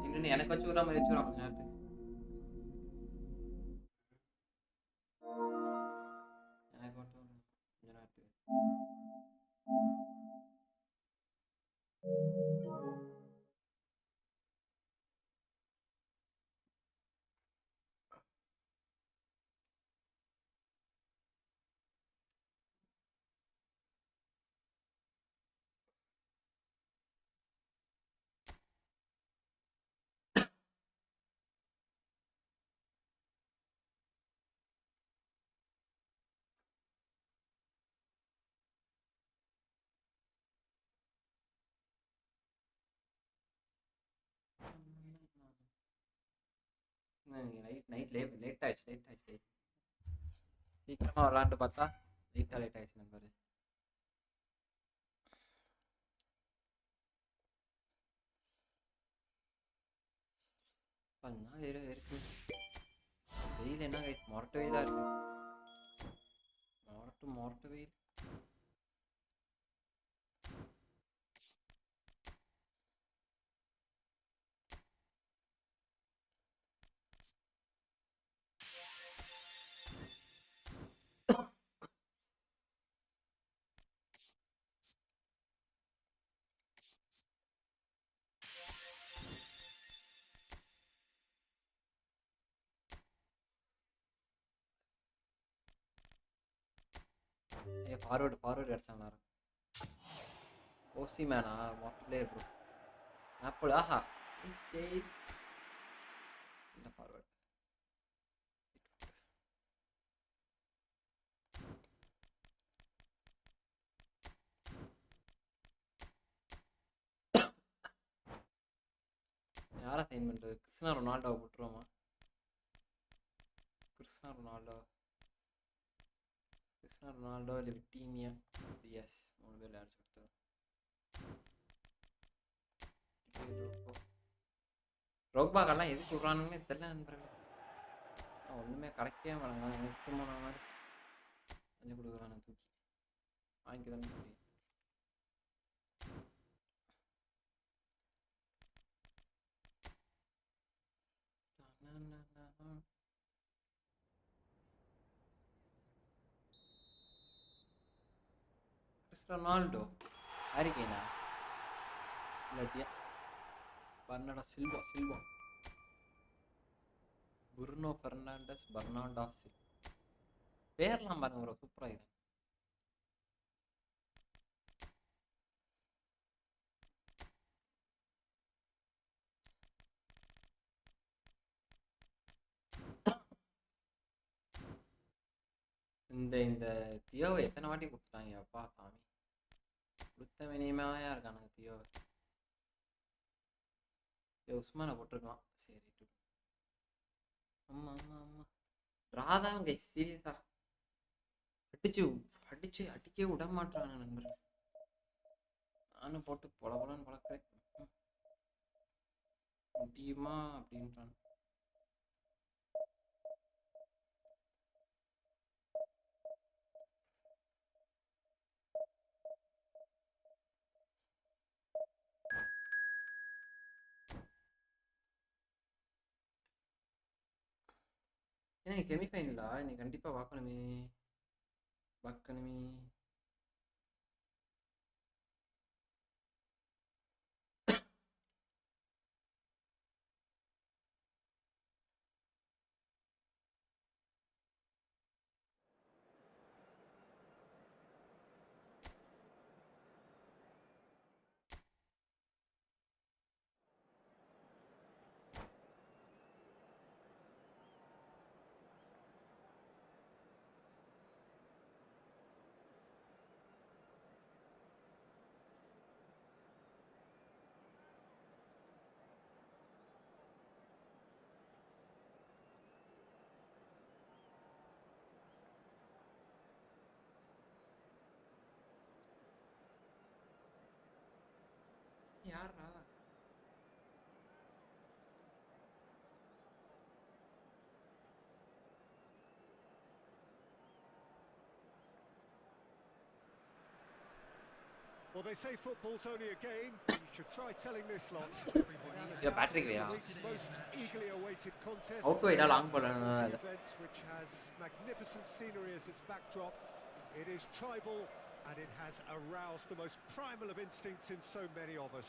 இன்னும் எனக்கு வச்சு விடாம வச்சுடுறான் கொஞ்ச நேரத்துக்கு. எனக்கு மட்டும் கொஞ்ச நேரத்துக்கு. லேட் ஆயிடுச்சு. சீக்கிரமா விளாண்டு பார்த்தா லேட் ஆயிடுச்சு நண்பர். இருக்கு வெயில் என்ன மொரட்டு வெயிலா இருக்கு. மொரட்டு வெயில். ஃபார்வர்டு அடிச்சாங்களா? ஓசி மேனா மொரட்டு பிளேயர் ப்ரோ. ஆப்பிள் ஆஹா இல்ல ஃபார்வர்ட். யாரை சைன் பண்ணுறது? கிறிஸ்டியானோ ரொனால்டோவை போட்டுருவோமா? கிறிஸ்டியானோ ரொனால்டோ இல்லை விட்டீனியா டிஎஸ் 3 பேர் அடிச்சு கொடுத்தது. ரோக்பாக்கெல்லாம் எதுக்கு விட்றானுங்கன்னு தெரியல நண்பர்களே. ஒன்றுமே கிடைக்கவே மாட்டாங்க. நிற்குமான மாதிரி கொஞ்சம் கொடுக்குறானு தூக்கி வாங்கிக்கதான் முடியும். ரொனால்டோ ஹாரிகேனா இல்லாட்டியா Bernardo Silva Bruno Fernandes Bernardo Silva பேர்லாம் பாருங்க ப்ரோ சூப்பராக இது. இந்த தியோவை எத்தனை வாட்டி கொடுத்துட்டாங்க அப்பா சாமி. கொடுத்த வினியமாயா இருக்கானுங்க தியோவை. உஸ்மானை போட்டிருக்கலாம். சரி ஆமா ராதா அங்கே சீரியஸா அடிச்சே விட மாட்டாங்க நண்பர். நானும் போட்டு பொலன்னு பழக்கிறேன். முடியுமா அப்படின்றான். ஏன்னா செமிஃபைனலா நீ கண்டிப்பா பார்க்கணுமே. யாரா Well, they say football's only a game. You should try telling this lot. Yeah, battery It's gaya. the week's most eagerly awaited contest. Out to ida long ball. Sporting event which has magnificent scenery as its backdrop. It is tribal and it has aroused the most primal of instincts in so many of us.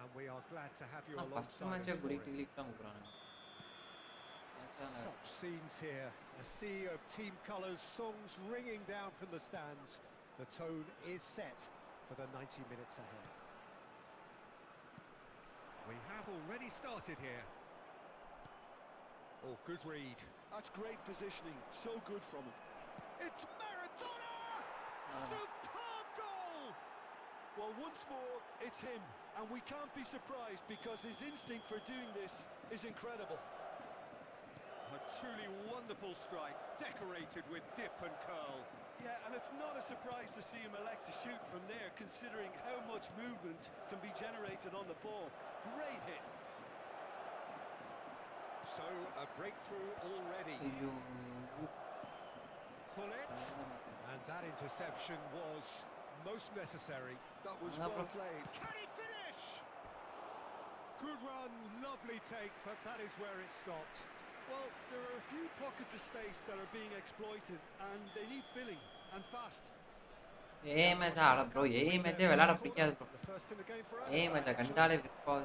And we are glad to have you alongside us for it. Such scenes here, a sea of team colours, songs ringing down from the stands. The tone is set for the 90 minutes ahead. We have already started here. Oh, good read. That's great positioning, so good from him. It's Maradona! Superb goal! Well, once more, it's him, and we can't be surprised because his instinct for doing this is incredible. A truly wonderful strike, decorated with dip and curl. Yeah, and it's not a surprise to see him elect to shoot from there, considering how much movement can be generated on the ball. Great hit. So, a breakthrough already. Pull it. And that interception was most necessary. That was well played. Can he finish? Good run, lovely take, but that is where it stopped. Well, there are a few pockets of space that are being exploited, and they need filling, and fast. match ஆட bro match விளையாட பிடிக்காது bro match கண்டாலே விருப்பாது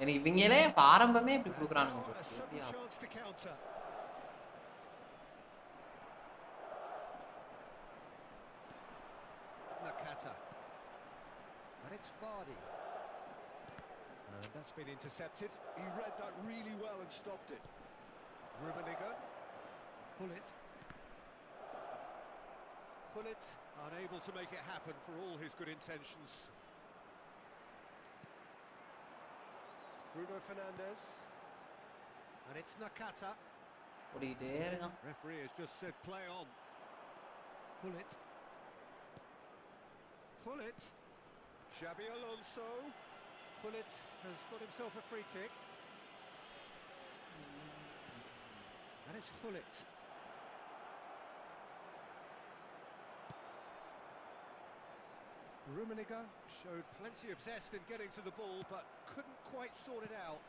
எனக்கு இவங்களே ஆரம்பமே இப்படி குடுக்குறானுங்க bro Nakata. And it's Vardy. And that's been intercepted. He read that really well and stopped it. Rummenigge. Pull it. Unable to make it happen for all his good intentions. Bruno Fernandes. And it's Nakata. Referee has just said play on. Pull it. Xabi Alonso. Pullet has got himself a free kick. And it's Hullet. Rummenigge showed plenty of zest in getting to the ball, but couldn't quite sort it out.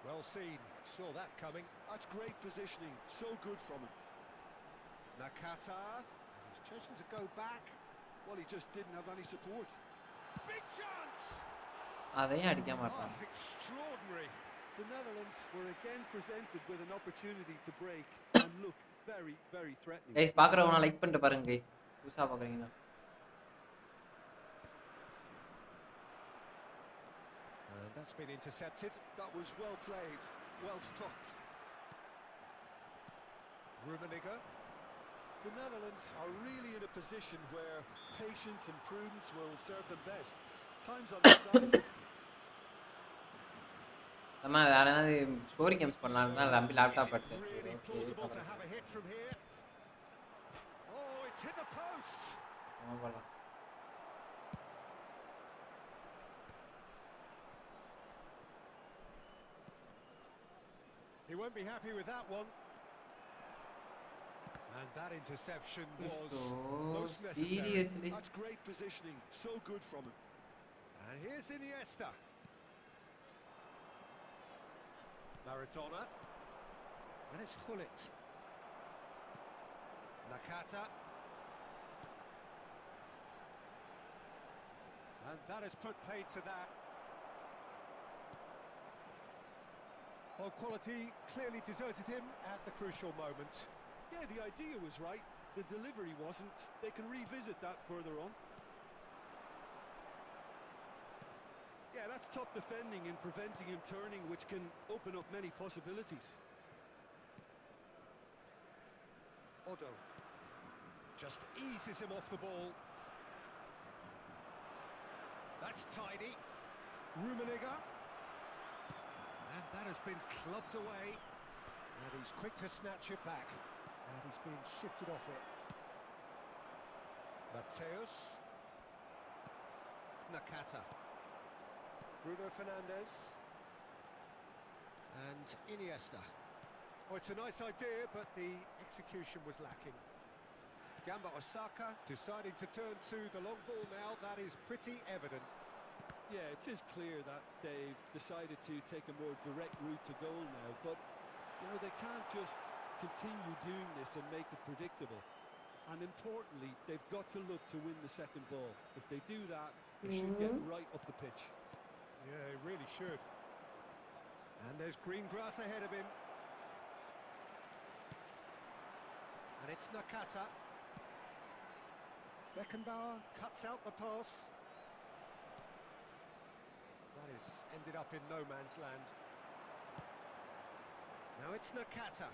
Well seen, saw that coming. That's great positioning, so good from him. Nakata, he's chosen to go back. Well, he just didn't have any support. Big chance! Extraordinary. The Netherlands were again presented with an opportunity to break and look very, very threatening. guys பாக்குறவங்க like பண்ணிட்டு பாருங்க guys புதுசா பாக்குறீங்கன்னா and that's been intercepted. That was well played, well stopped. Rummenigge. The Netherlands are really in a position where patience and prudence will serve them best. Time's on their side. நம்ம வேற என்னது story games பண்ணலாம்னா தம்பி laptop எடுத்து Really plausible to have a hit from here. Oh, it's hit the post. ஆமாடா He won't be happy with that one. And that interception was most necessary. Seriously? That's great positioning, so good from him. And here's Iniesta. Maradona. And it's Hullet. Nakata. And that has put paid to that. Well, quality clearly deserted him at the crucial moment. Yeah, the idea was right. The delivery wasn't. They can revisit that further on. Yeah, that's top defending and preventing him turning, which can open up many possibilities. Odo just eases him off the ball. That's tidy. Rummenigge. And that has been clubbed away. And he's quick to snatch it back. And he's been shifted off it. Mateus. Nakata. Bruno Fernandes. And Iniesta. Oh, it's a nice idea, but the execution was lacking. Gamba Osaka deciding to turn to the long ball now. That is pretty evident. Yeah, it is clear that they've decided to take a more direct route to goal now, but you know they can't just continue doing this and make it predictable. And importantly, they've got to look to win the second ball. If they do that, they should get right up the pitch. Yeah, he really should. And there's green grass ahead of him. And it's Nakata. Beckenbauer cuts out the pass. That is ended up in no man's land. Now it's Nakata.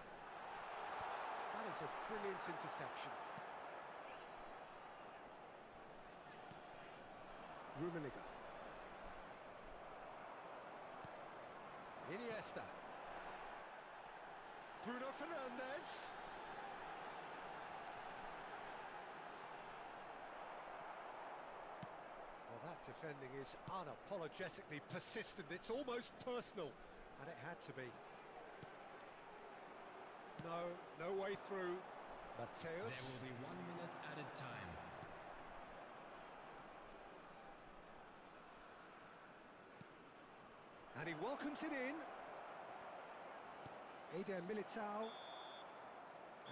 That is a brilliant interception. Rummenigge. Iniesta. Bruno Fernandes. Well, that defending is unapologetically persistent. It's almost personal, and it had to be. No way through. Mateus. There will be 1 minute added time. And he welcomes it in. Eder Militao.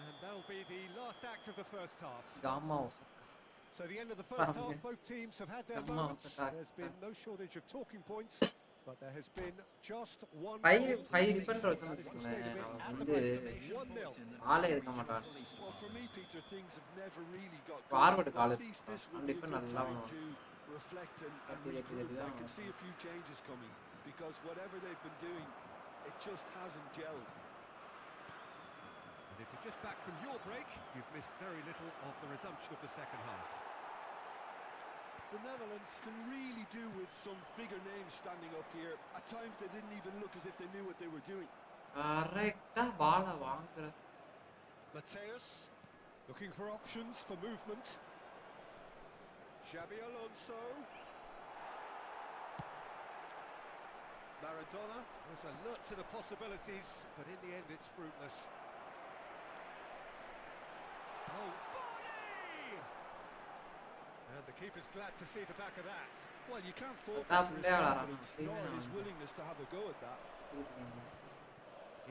And that'll be the last act of the first half. Gamma Osaka. So the end of the first half, both teams have had their moments. There's been no shortage of talking points, but there has been just one High goal. defender That is the state of it at the moment. 1-0. ஆளே இருக்க மாட்டான். Well, for me, Peter, things have never really got Forward good. Call At least this will be a good time to reflect and regroup. I can see a few changes coming because whatever they've been doing, it just hasn't gelled. And if you're just back from your break, you've missed very little of the resumption of the second half. The Netherlands can really do with some bigger names standing up here. At times they didn't even look as if they knew what they were doing. கரெக்ட்டா பால வாங்குற. Mateus looking for options for movement. Xabi Alonso. Maradona was alert to the possibilities, but in the end it's fruitless. Oh, Vardy! And the keeper's glad to see the back of that. Well, you can't fault him for his confidence, nor his willingness to have a go at that.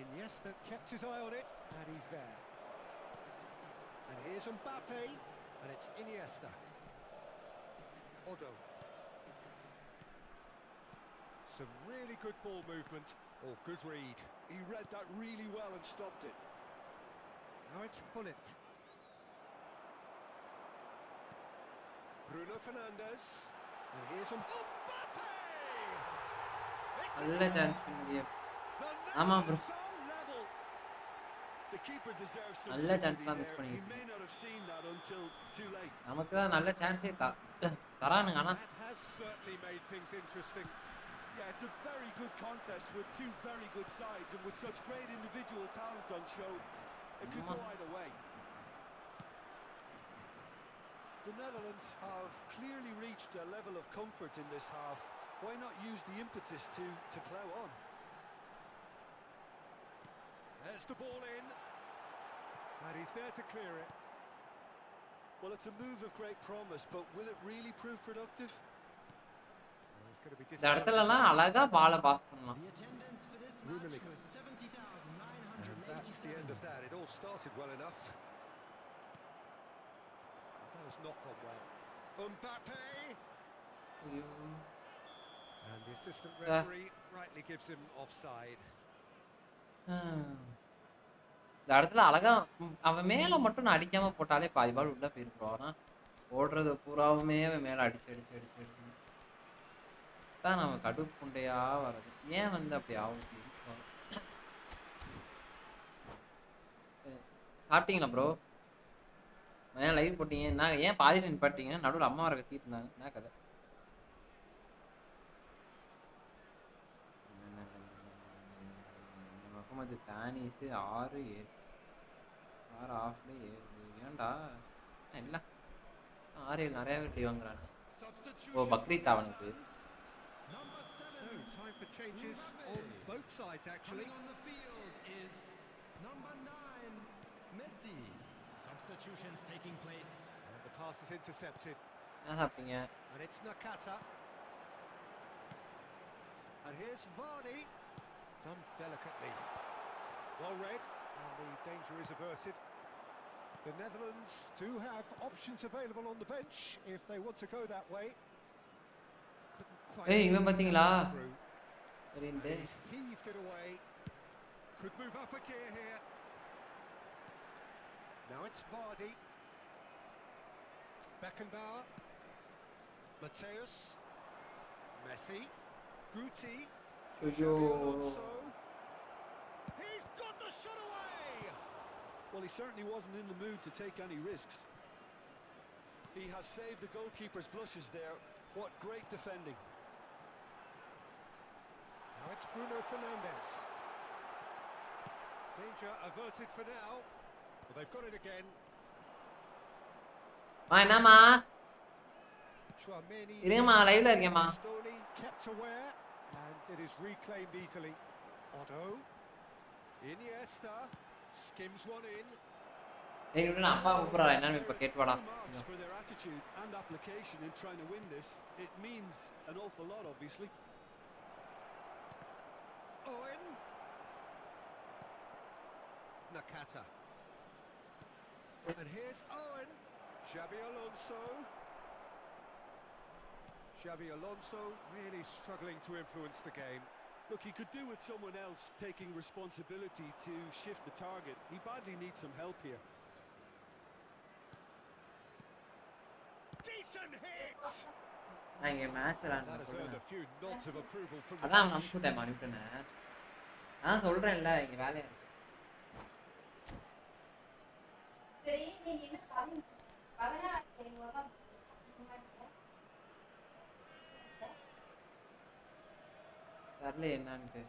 Iniesta kept his eye on it, and he's there. And here's Mbappe, and it's Iniesta. Odo. Some really good ball movement, or good read. He read that really well and stopped it. Now it's Hullet. Bruno Fernandes. And here's Mbappe! நல்ல chance பண்ணியே. The ஆமா bro. Netherlands are level. The keeper deserves some நல்ல sympathy சான்ஸ்லாம் miss there. He பண்ணிட்டீங்க. may not have seen that until too late. நமக்கு தான் நல்ல சான்ஸே தரானுங்க ஆனா That has certainly made things interesting. Yeah, it's a very good contest with two very good sides, and with such great individual talent on show, it could go either way. The Netherlands have clearly reached a level of comfort in this half. Why not use the impetus to plough on? There's the ball in. And he's there to clear it. Well, it's a move of great promise, but will it really prove productive? Well, it's going to be இந்த இடத்துலலாம் அழகா பால pass பண்ணலாம். The attendance for this match Rummenigge. was 70,987. And that's the end of that. It all started well enough. That has not gone well. Mbappe! ஐயோ. And the assistant referee rightly gives him offside. இந்த இடத்துல அழகா அவன் மேல மட்டும் நான் அடிக்காம போட்டாலே பாதி பால் உள்ள போயிருப்போம். ஆனா ஓடுறது பூராவுமே அவன் மேல அடிச்சு தான் நம்ம கடுப்புண்டையா வர்றது. ஏன் வந்து அப்படி ஆகும்? சாப்பிட்டீங்களா ப்ரோ? ஏன் லைவ் போட்டீங்க? நான் ஏன் பாதியில் நிப்பாட்டீங்க? நடுவில் அம்மா வர கத்திட்டு இருந்தாங்க. என்ன கதை? முகமது தானிஸ் 6 ஆஃப்ல 7. ஏன்டா இல்லை 6 நிறைய பேர் வாங்குறாங்க. ஓ பக்ரீத் அவனுக்கு. So, time for changes on both sides actually. On the field is number 9, Messi. substitutions taking place. And the pass is intercepted. என்ன சாப்பிட்டீங்க? And it's Nakata. And here's Vardy. Done delicately. Well read. And the danger is averted. The Netherlands do have options available on the bench if they want to go that way. Couldn't quite ஏய் இவன் see பாத்தீங்களா? that through. சரின்ட்டு. And he's heaved it away. Could move up a gear here. Now it's Vardy. Beckenbauer. Mateus. Messi. Guti. ஐயோ. Alonso. He's got the shot away. Well, he certainly wasn't in the mood to take any risks. He has saved the goalkeeper's blushes there. What great defending. Now it's Bruno Fernandes. Danger averted for now. Well, they've got it again. என்னம்மா? Chouameni. இருங்கம்மா லைவ்ல இருக்கேம்மா. Stoney kept aware and it is reclaimed easily. Otto. Iniesta skims one in. ஏய் இவன் அப்பா கூப்பிடுறா என்னன்னு இப்ப கேட்டு வாடா. Full marks for their attitude and application in trying to win this. It means an awful lot, obviously. Owen. Nakata. And here's Owen. Xabi Alonso. Xabi Alonso really struggling to influence the game. Look, he could do with someone else taking responsibility to shift the target. He badly needs some help here. Decent hit! நான் இங்க match That விளையாடுறேன் has சொல்லுங்க. earned a few nods of approval from the அதான் bench. அனுப்பிட்டேன் அனுப்பிட்டேன். நான் சொல்றேன்ல இங்க வேலையா இருக்கு. சரி நீங்க என்ன சாமி 16 ரூபாய் தெரியல என்னன்னு.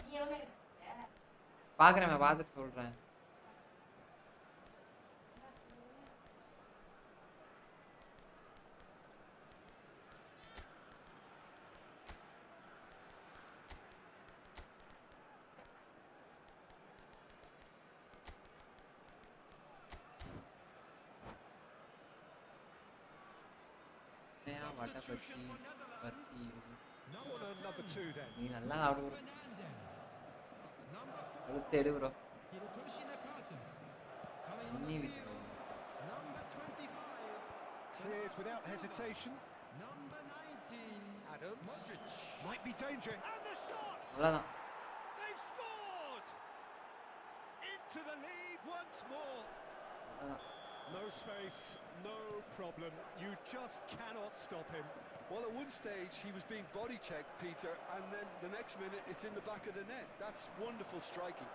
நீ எவ்வளவு எடுத்த? பாக்குறேன் பார்த்துட்டு சொல்றேன். Substitution for Netherlands. Corner number 2 then. நீ நல்லா ஆடு bro. Fernandes. Number 4. அடுத்து எடு bro. Hirotoshi Nakata. Coming on இன்னி the விட்டு. field. Number 25. Cleared without hesitation. Number 19. Adams. Modric. Might be danger. And the shot! அவ்வளவுதான். They've scored! Into the lead once more. அவ்வளவுதான். No space, no problem. You just cannot stop him. Well, at one stage he was being body checked, Peter, and then the next minute it's in the back of the net. That's wonderful striking.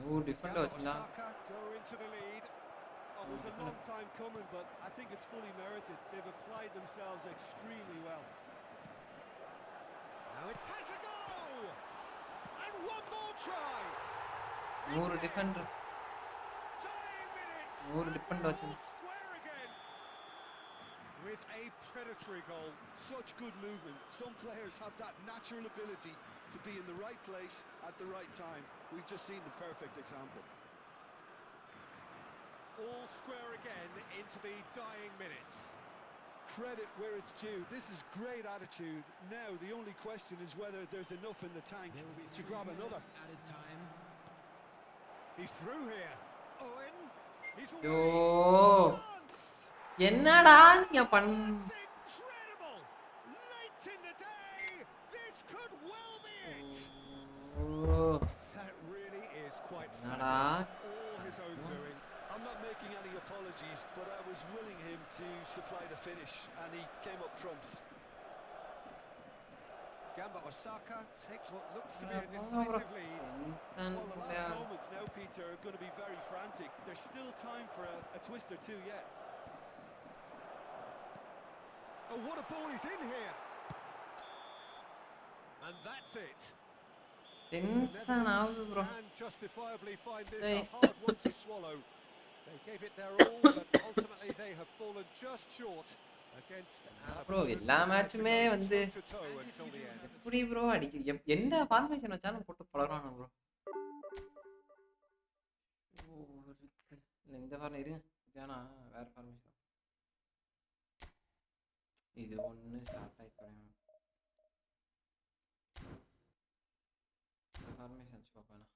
நூறு different வச்சிருந்தா. Osaka go into the lead. Oh, it was a long time coming, but I think it's fully merited. They've applied themselves extremely well. Now it has a go! And one more try! நூறு different. Dying minutes! நூறு different All வச்சிருந்தா. square again! With a predatory goal. Such good movement. Some players have that natural ability to be in the right place at the right time. We've just seen the perfect example. All square again into the dying minutes. Credit where it's due. This is great attitude. Now the only question is whether there's enough in the tank There will be to 3 grab minutes another. added time. He's through here. Owen. He's yo away. Chance! என்னடா நீங்க பண் It's incredible! Late in the day, this could well be it. Oh That really is quite Nada. fabulous. All his own doing. I'm not making any apologies, but I was willing him to supply the finish, and he came up trumps. Gamba Osaka takes what looks to be a decisive lead. Tension Well, the last moments now, Peter, are going to be very frantic. There's still time for a twist or two yet. Oh, what a ball he's in here! And that's it. Tension ஆகுது bro. And justifiably find this Hey. a hard one to swallow. They gave it their all, but ultimately they have fallen just short against an bro opponent எல்லா who மேட்சுமே had to go வந்து toe-to-toe until the end. எப்படி bro அடிக்குது எந்த formation வச்சாலும் போட்டு பழகிறானு bro. இந்த form இருங்க இதுனா வேற ஃபார்மேஷன் இது ஒன்று ஸ்டார்ட் ஆகிப்பேன் இந்த ஃபார்மேஷன் வச்சு பார்ப்பேண்ணா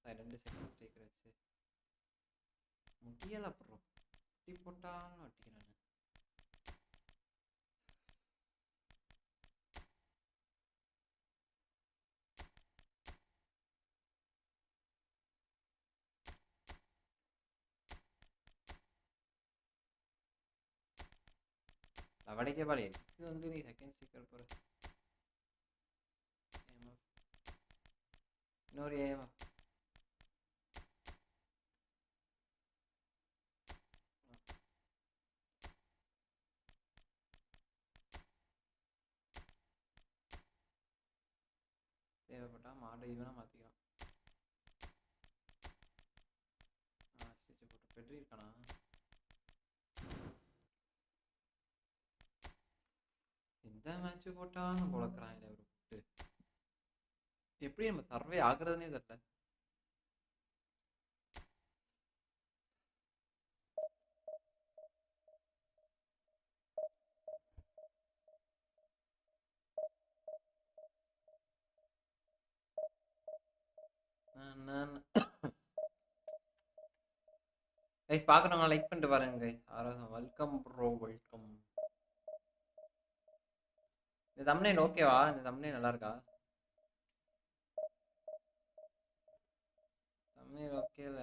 2 செகண்ட் ஸ்டேக்கர் வச்சு முடியலை ப்ரோ குட்டி போட்டாலும் அடிக்கிறானு அவடைக்கே பாடி இது வந்து நீ செகண்ட் ஸ்டேக்கர் போகிற இன்னொரு ஏமா தேவைப்பட்டா மாடு ஈவனாக மாற்றிக்கலாம் ஸ்டிச்சு போட்டு பெட்ரி இருக்கானா எந்த மேட்ச்சு போட்டாலும் குழக்கிறான் இல்லை ஒரு விட்டு எப்படி நம்ம சர்வே ஆகுறதுனே தெரியல கைஸ் பார்க்குறவங்க லைக் பண்ணிட்டு பாருங்க கைஸ் ஆரோசம் வெல்கம் ப்ரோ வெல்கம் இந்த தம்ப்நெயில் ஓகேவா இந்த தம்ப்நெயில் நல்லா இருக்கா thumbnail ஓகேல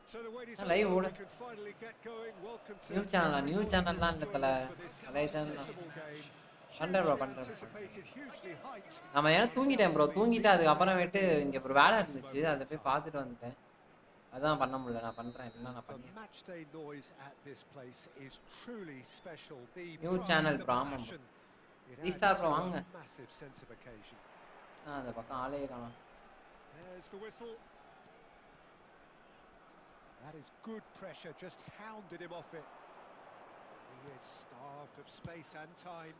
So the wait is live over. ஓடு We can finally get going. Welcome to new channel new everyone சேனல்லாம் who's இந்த joined தல us for this பழைய சேனல் unmissable game. பண்றேன் ப்ரோ Hugely பண்றேன் anticipated, hugely hyped. நம்ம ஏன்னா தூங்கிட்டேன் ப்ரோ தூங்கிட்டு அதுக்கப்புறமேட்டு இங்கே ஒரு வேலை இருந்துச்சு அதை போய் பார்த்துட்டு வந்துட்டேன் அதான் பண்ண முடியல நான் பண்றேன் இல்லைன்னா நான் The பண்ணிடுறேன் match day noise at this place is truly special. The New pride, channel, the bro, ஆமா bro. passion. It Three adds star to bro, a வாங்க. massive sense of occasion. அந்த பக்கம் ஆளே காணோம் There's the whistle. That is good pressure, just hounded him off it. He is starved of space and time.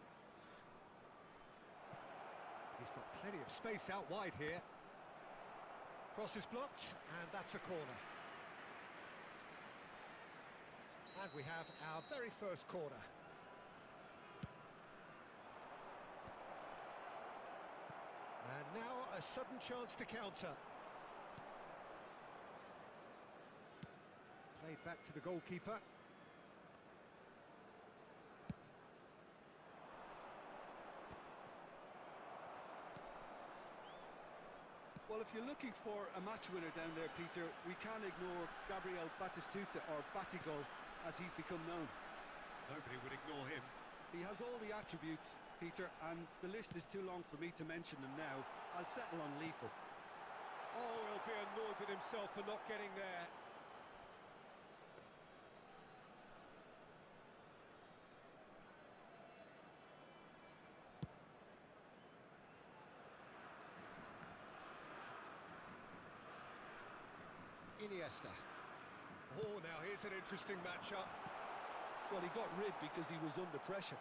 He's got plenty of space out wide here. Cross is blocked, and that's a corner. And we have our very first corner. And now a sudden chance to counter. Played back to the goalkeeper. Well, if you're looking for a match winner down there, Peter, we can't ignore Gabriel Batistuta, or Batigol, as he's become known. Nobody would ignore him. He has all the attributes, Peter, and the list is too long for me to mention them now. I'll settle on lethal. Oh, he'll be annoyed with himself for not getting there. Iniesta. Oh, now here's an interesting matchup. Well, he got rid because he was under pressure.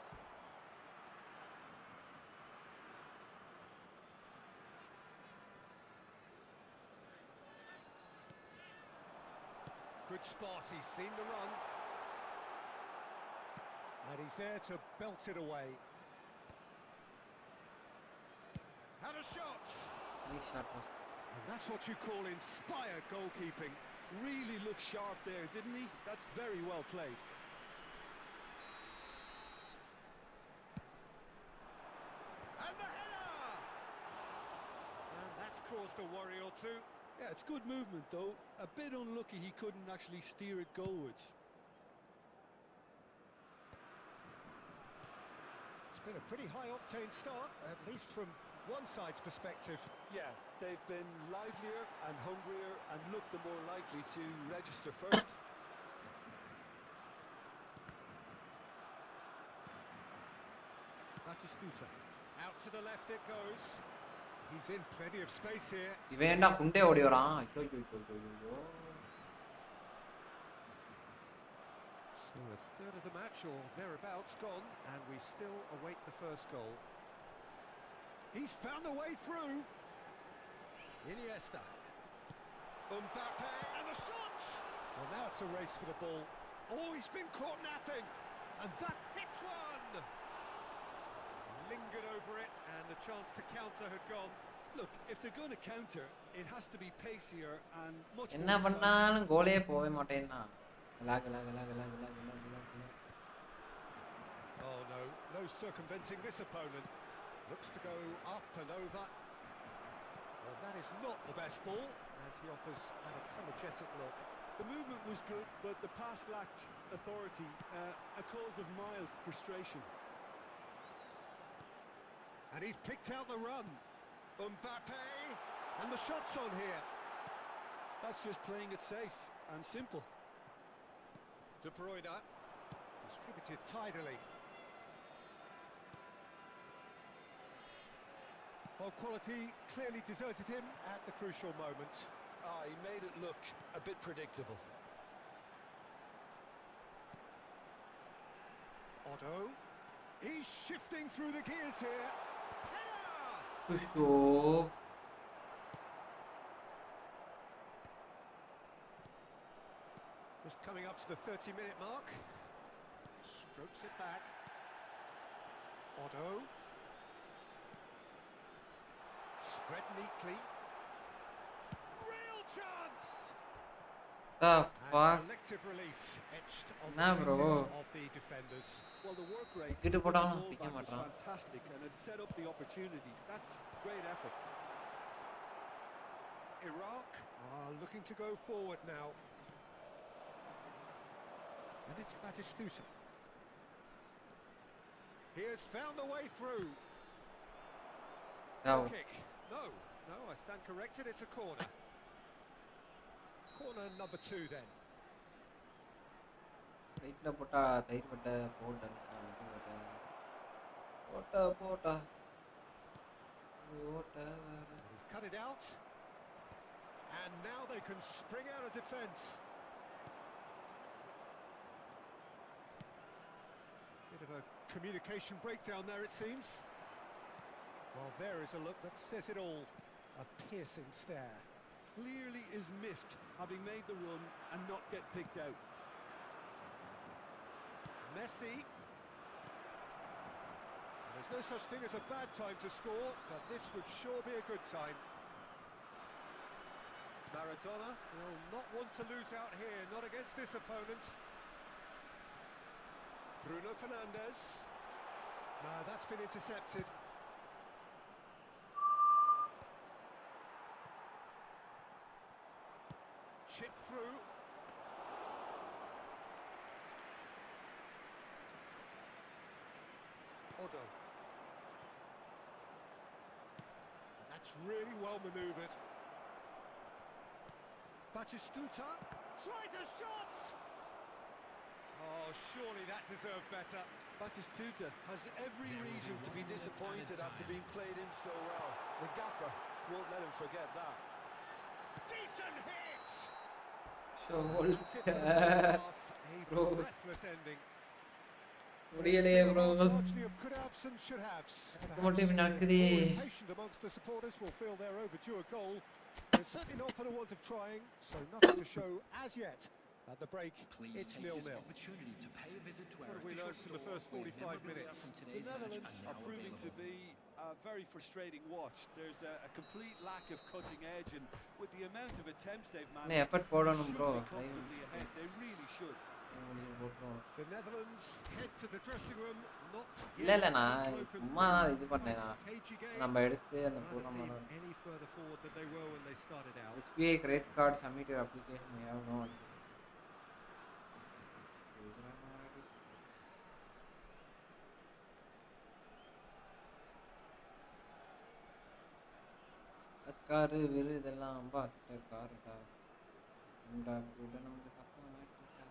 Good spot, he's seen the run. And he's there to belt it away. Had a shot! Nice shot, bro. And that's what you call inspired goalkeeping. Really looked sharp there, didn't he? That's very well played. And the header! And that's caused a worry or two. Yeah, it's good movement though. A bit unlucky he couldn't actually steer it goalwards. It's been a pretty high-octane start, at least from one side's perspective. Yeah, they've been livelier and hungrier and looked the more likely to register first. Batistuta. Out to the left it goes. He's in plenty of space here. இவன் ஏன்டா குண்டே ஓடி வரான்? ஐயோ. So a third of the match or thereabouts gone, and we still await the first goal. He's found a way through. Iniesta. Mbappe and the shot! Well, now it's a race for the ball. Oh, he's been caught napping, and that hits one! Lingered over it, and the chance to counter had gone. Look, if they're going to counter, it has to be pacier and much என்ன more decisive. பண்ணாலும் கோலே போவே மாட்டேன்னா. lag. Oh no, no circumventing this opponent. Looks to go up and over. Well, that is not the best ball, and he offers an apologetic look. The movement was good, but the pass lacked authority, a cause of mild frustration. And he's picked out the run. Mbappe, and the shot's on here. That's just playing it safe and simple. De Bruyne, distributed tidily. Well, quality clearly deserted him at the crucial moment. He made it look a bit predictable. Otto, he's shifting through the gears here. Header! ஐயோ. Just coming up to the 30-minute mark. Strokes it back. Otto. Spread neatly. Real chance! The And fuck? collective relief etched on Nah, the bro. faces of the defenders. Well, the work rate Wicket to win the போடாம ball பிடிக்க back was மாட்டான். fantastic and it set up the opportunity. That's great effort. Iraq are looking to go forward now. And it's Batistuta. He has found a way through. Now, Kick. No, I stand corrected. It's a corner. Corner number 2 then. ரைட்ல போட்டா தயிர் பட்ட போட்டா போட்டா He's cut it out. And now they can spring out of defence. Bit of a communication breakdown there, it seems. Well, there is a look that says it all. A piercing stare. Clearly is miffed, having made the run and not get picked out. Messi. There's no such thing as a bad time to score, but this would sure be a good time. Maradona will not want to lose out here, not against this opponent. Bruno Fernandes. No, that's been intercepted. Chip through. Otto. And that's really well manoeuvred. Batistuta tries a shot! Oh, surely that deserved better. Batistuta has every reason to be disappointed after being played in so well. The gaffer won't let him forget that. Decent hit! That's it for the first half. A Bro. breathless ending. முடியலையே It's been bro. a half largely of could haves and should haves. எனக்கு மட்டும் இப்படி Perhaps நடக்குதே. the more impatient amongst the supporters will feel they're overdue a goal. They're certainly not for the want of trying, so nothing to show as yet. At the break, it's 0-0. What have we learned from the first 45 minutes? The Netherlands are proving to be a very frustrating watch. There's a complete lack of cutting edge, and with the amount of attempts they've இன்னும் managed, effort they போடணும் should bro. be comfortably ahead. They really should. The Netherlands head to the dressing room, not இல்ல yet இல்ல நான் broken சும்மா through. இது பண்ணேன் நான். Cagey game. நம்ம எடுத்து அந்த Neither பூர்ணமான team any further forward than they were when they started out. SBI credit card submit your application. You have no answer. அஸ்காரு விரு இதெல்லாம் அம்பாசிட்டர் காருடா உண்டா கூட நமக்கு சப்பம் மாட்டிட்டா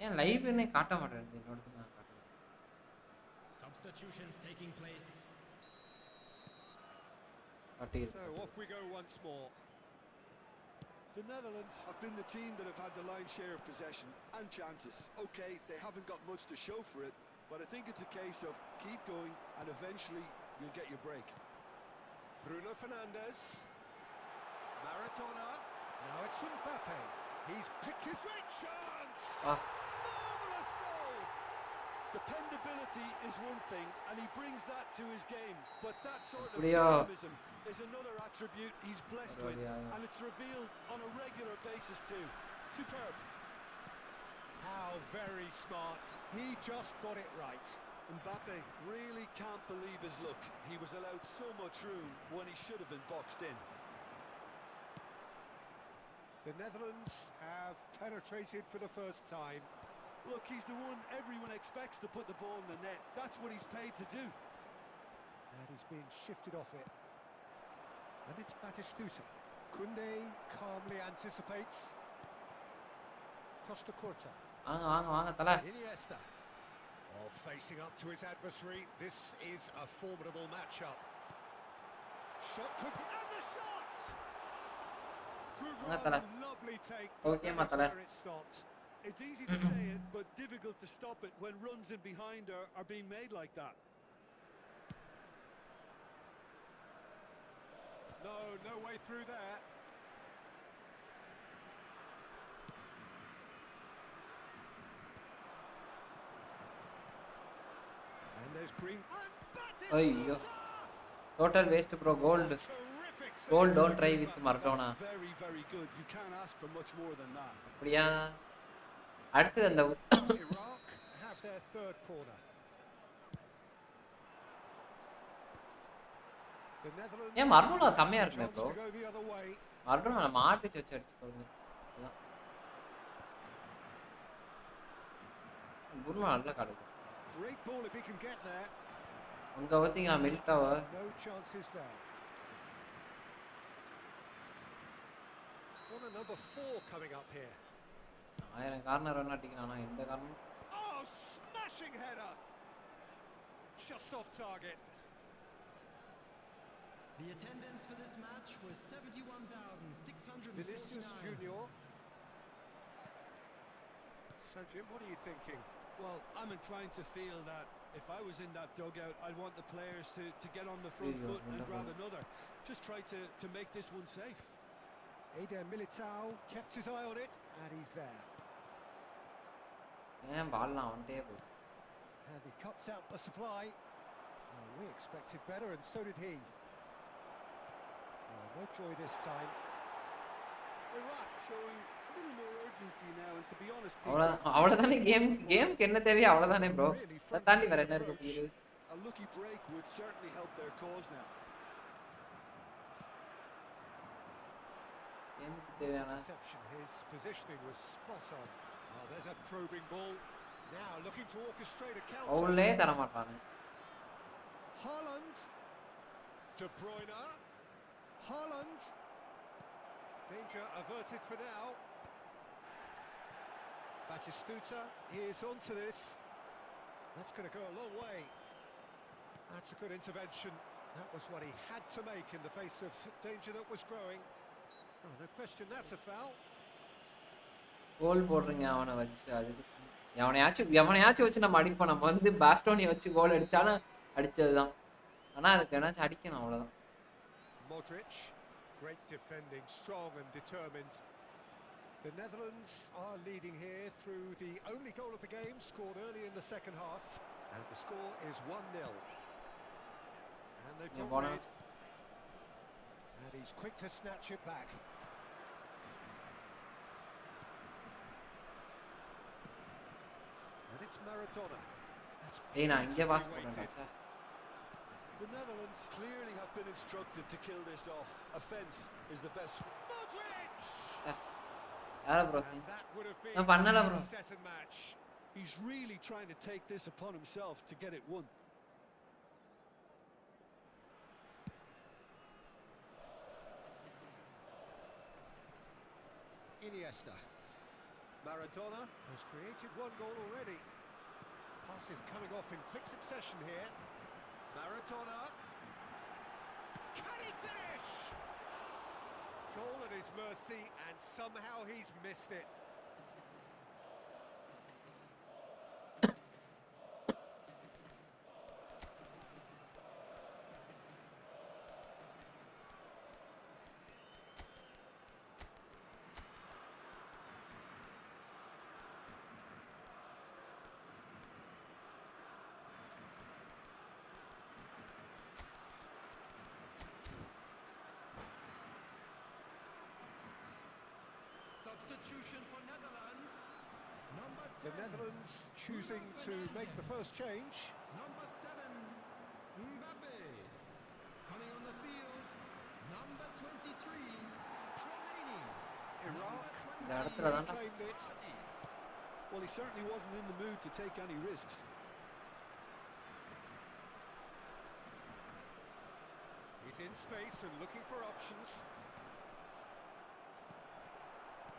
ஏன் லைவ் என்ன காட்ட மாட்டேன் என்னோட நான் காட்டுறேன் Substitutions taking place. So off we go once more. The Netherlands have been the team that have had the lion's share of possession and chances. Okay, they haven't got much to show for it, but I think it's a case of keep going and eventually you'll get your break. Bruno Fernandes. Maradona. Now it's Mbappe. He's picked his great chance. Marvellous goal. Dependability is one thing, and he brings that to his game. But that sort of Brilliant. dynamism is another attribute he's blessed with, and it's revealed on a regular basis too. Superb. How very smart. He just got it right. Mbappe really can't believe his luck. He was allowed so much room when he should have been boxed in. The Netherlands have penetrated for the first time. Look, he's the one everyone expects to put the ball in the net. That's what he's paid to do. And he's being shifted off it. And it's Batistuta. Koundé calmly anticipates. Costa Curta. வாங்க தல Iniesta. Oh, facing up to his adversary. This is a formidable matchup. Shot could be... And the shot! Good Matala. run, lovely take. Okay, That's Matala. where it stopped. It's easy to say it, but difficult to stop it when runs in behind are being made like that. No way through there. And there's green. ஐயோ total waste bro gold Terrific save. Gold don't try with Maradona That's very, very good. You can't ask for much more than that. அப்படியா அடுத்து அந்த Iraq have their third corner. The Netherlands ஏன் Maradona செம்மையா இருக்குமே chance bro to go the other way. Maradona மாட்டிச்சு வச்சு அடிச்சு தோணுது அதான் புருனோ நல்லா காடுது Great ball if he can get there. உங்க பார்த்தீங்களா மில்காவ No chances there. Corner number 4 coming up here. 1000 corner run அடிக்கிறானா எந்த காரணம் Oh, smashing header. Just off target. The attendance for this match was 71,649. Vinicius Junior. So Jim, what are you thinking? Well, I'm inclined to feel that if I was in that dugout, I'd want the players to get on the front foot and grab another. Just try to make this one safe. Eder Militao kept his eye on it, and he's there. ஏன் பால்லாம் வந்துட்டே போகுது And he cuts out the supply. Oh, we expected better, and so did he. Oh, no joy this time. Iraq showing a little more urgency now, and to be honest, அவ்வளவுதானே கேம்க்கு என்ன தேவையோ அவ்வளவுதானே bro அதை தாண்டி வேற என்ன இருக்கு புரியுது a lucky break would certainly help their cause now. கேம்க்கு தேவையான Interception. His positioning was spot on. Oh, there's a probing ball. Now looking to orchestrate a counter. பவுல்லே தர மாட்டானே Haaland. De Bruyne. Haaland. Danger averted for now. Batistuta is onto this. That's going to go a long way. That's a good intervention. That was what he had to make in the face of danger that was growing. Oh, no question, that's a foul. கோல் போடுறீங்க அவனை வச்சு, அதுக்கு எவனையாச்சும் வச்சு நம்ம அடிப்போம். நம்ம வந்து பாஸ்டோனியை வச்சு கோல் அடிச்சாலும் அடிச்சதுதான். ஆனா அதுக்கு என்னாச்சும் அடிக்கணும், அவ்வளவுதான். Modric, great defending, strong and determined. The Netherlands are leading here through the only goal of the game, scored early in the second half, and the score is 1-0. And they've got red, and he's quick to snatch it back. And it's Maradona. That's beautifully weighted. The Netherlands clearly have been instructed to kill this off. Offence is the best. Modric! And that would have been a set and match. He's really trying to take this upon himself to get it won. Iniesta. Maradona has created one goal already. Passes coming off in quick succession here. Maradona. Can he finish? Goal at his mercy, and somehow he's missed it. Substitution for Netherlands. Number 10. The Netherlands choosing to make the first change. Number 7, Mbappe. Coming on the field, number 23, Trelawney. Iraq Number 20. claimed it. Well, he certainly wasn't in the mood to take any risks. He's in space and looking for options.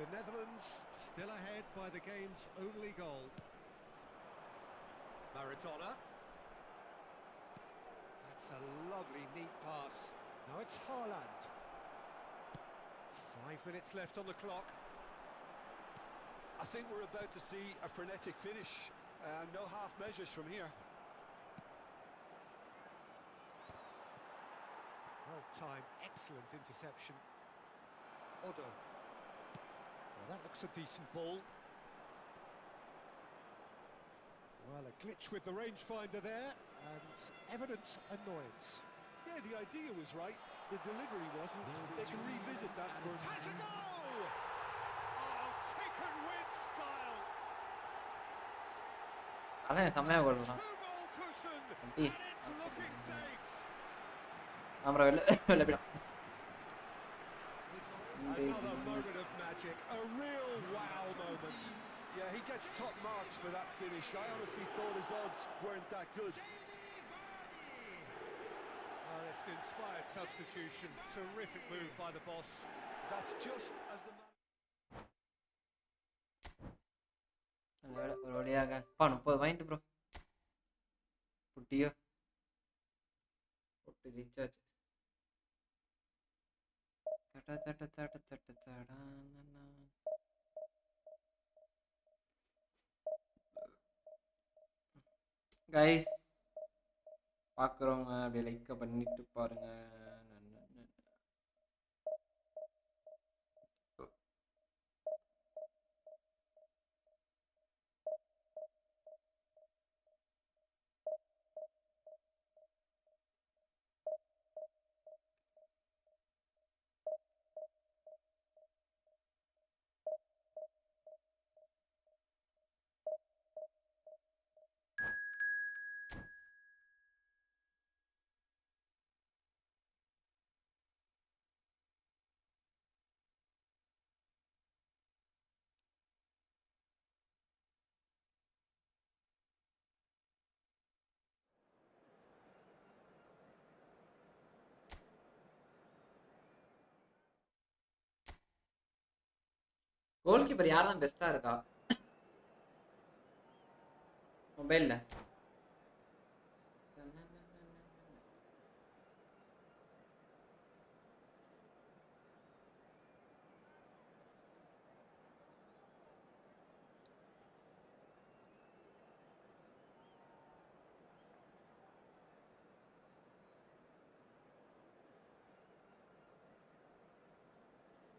The Netherlands still ahead by the game's only goal. Maradona. That's a lovely, neat pass. Now it's Haaland. 5 minutes left on the clock. I think we're about to see a frenetic finish. No half measures from here. Well timed, excellent interception. Odo. Well, that looks a decent ball. Well, a glitch with the rangefinder there, and evident annoyance. Yeah, the idea was right. The delivery wasn't. They can revisit that for... Has a goal! Oh, taken with style! செம்மையா கோல் தான். Two-goal cushion, Auntie. and it's looking safe. அப்புறம் வெளில போயிடும். Another moment of magic, a real wow moment. Yeah, he gets top marks for that finish. I honestly thought his odds weren't that good. Well, it's an inspired substitution. Terrific move by the boss. That's just as the man... ஒரு வழியாக 30 வாங்கிட்டு bro. புட்டியோ புட்டி recharge. Guys பார்க்குறவங்க அப்படியே லைக்கை பண்ணிட்டு பாருங்க. Goal keeper யார் தான் பெஸ்டா இருக்கா மொபைல்ல?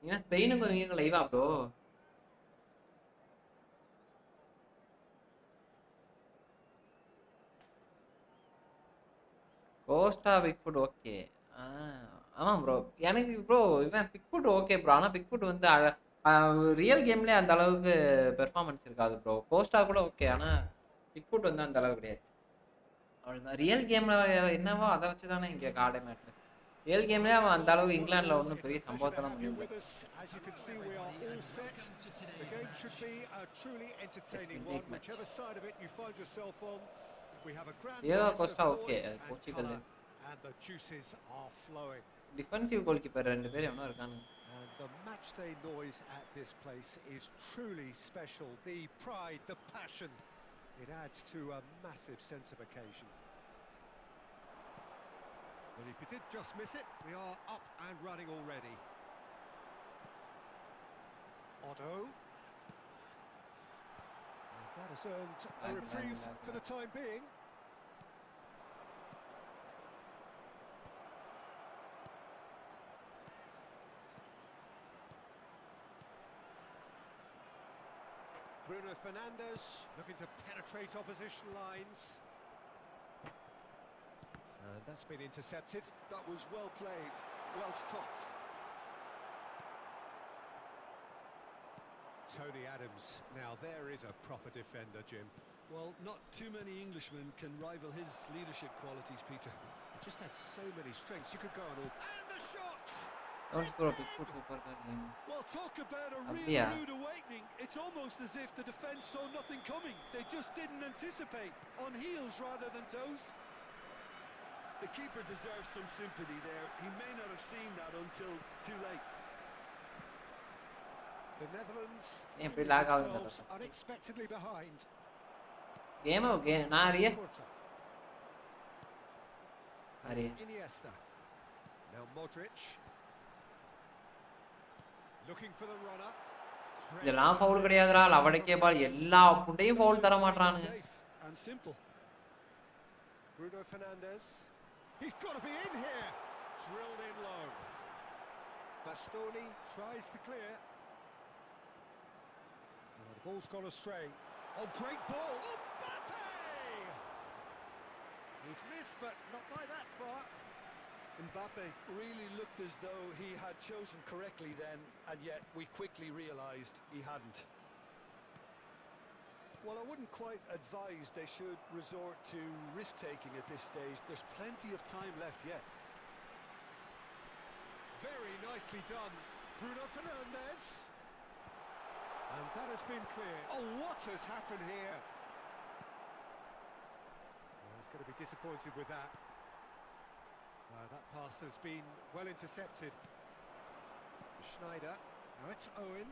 ஏன்னா ஸ்பெயினுக்கும் இவங்க லைவா ப்ரோ? Costa Bigfoot okay. ஆமாம் ப்ரோ. எனக்கு ப்ரோ இவன் பிக்ஃபுட் ஓகே ப்ரோ. ஆனால் பிக்ஃபுட் வந்து ரியல் கேம்லேயே அந்த அளவுக்கு பெர்ஃபார்மன்ஸ் இருக்காது ப்ரோ. கோஸ்டா கூட ஓகே, ஆனால் பிக்ஃபுட் வந்து அந்த அளவுக்கு கிடையாது. அவ்வளோதான். ரியல் கேமில் என்னவோ அதை வச்சு தானே இங்கே கார்டு மேட்ரு. ரியல் கேம்லேயே அவன் அந்த அளவுக்கு இங்கிலாண்டில் ஒன்றும் பெரிய சம்பவத்தை தான் பண்ண முடியல. Diogo Costa okay, Portugal. Defensive goal keeper 2 பேர் எவனோ இருக்கானுங்க. And the match day noise at this place is truly special. The pride, the passion, it adds to a massive sense of occasion. But if you did just miss it, we are up and running already. Otto. And that has earned a reprieve for the time being. Bruno Fernandes looking to penetrate opposition lines. And that's been intercepted. That was well played, well stopped. Tony Adams, now there is a proper defender, Jim. Well, not too many Englishmen can rival his leadership qualities, Peter. He just had so many strengths. You could go on all... And the shots! Well, talk about a real rude awakening. It's almost as if the defence saw nothing coming. They just didn't anticipate, on heels rather than toes. The keeper deserves some sympathy there. He may not have seen that until too late. The Netherlands themselves unexpectedly behind. Game Naria. Iniesta. Now Modric. Looking for the runner. இதெல்லாம் foul கிடையாதுடா. லவடக்கே பால் எல்லா புண்டையும் foul தர மாட்டறானுங்க. And simple. Bruno Fernandes. He's got to be in here. Drilled in low. Bastoni tries to clear. Oh, the ball's gone astray. Oh, great ball. Mbappe! He's missed, but not by that far. Mbappe really looked as though he had chosen correctly then, and yet we quickly realised he hadn't. Well, I wouldn't quite advise they should resort to risk-taking at this stage. There's plenty of time left yet. Very nicely done, Bruno Fernandes. And that has been clear. Oh, what has happened here? Well, he's going to be disappointed with that. That pass has been well intercepted. Schneider. Now it's Owen.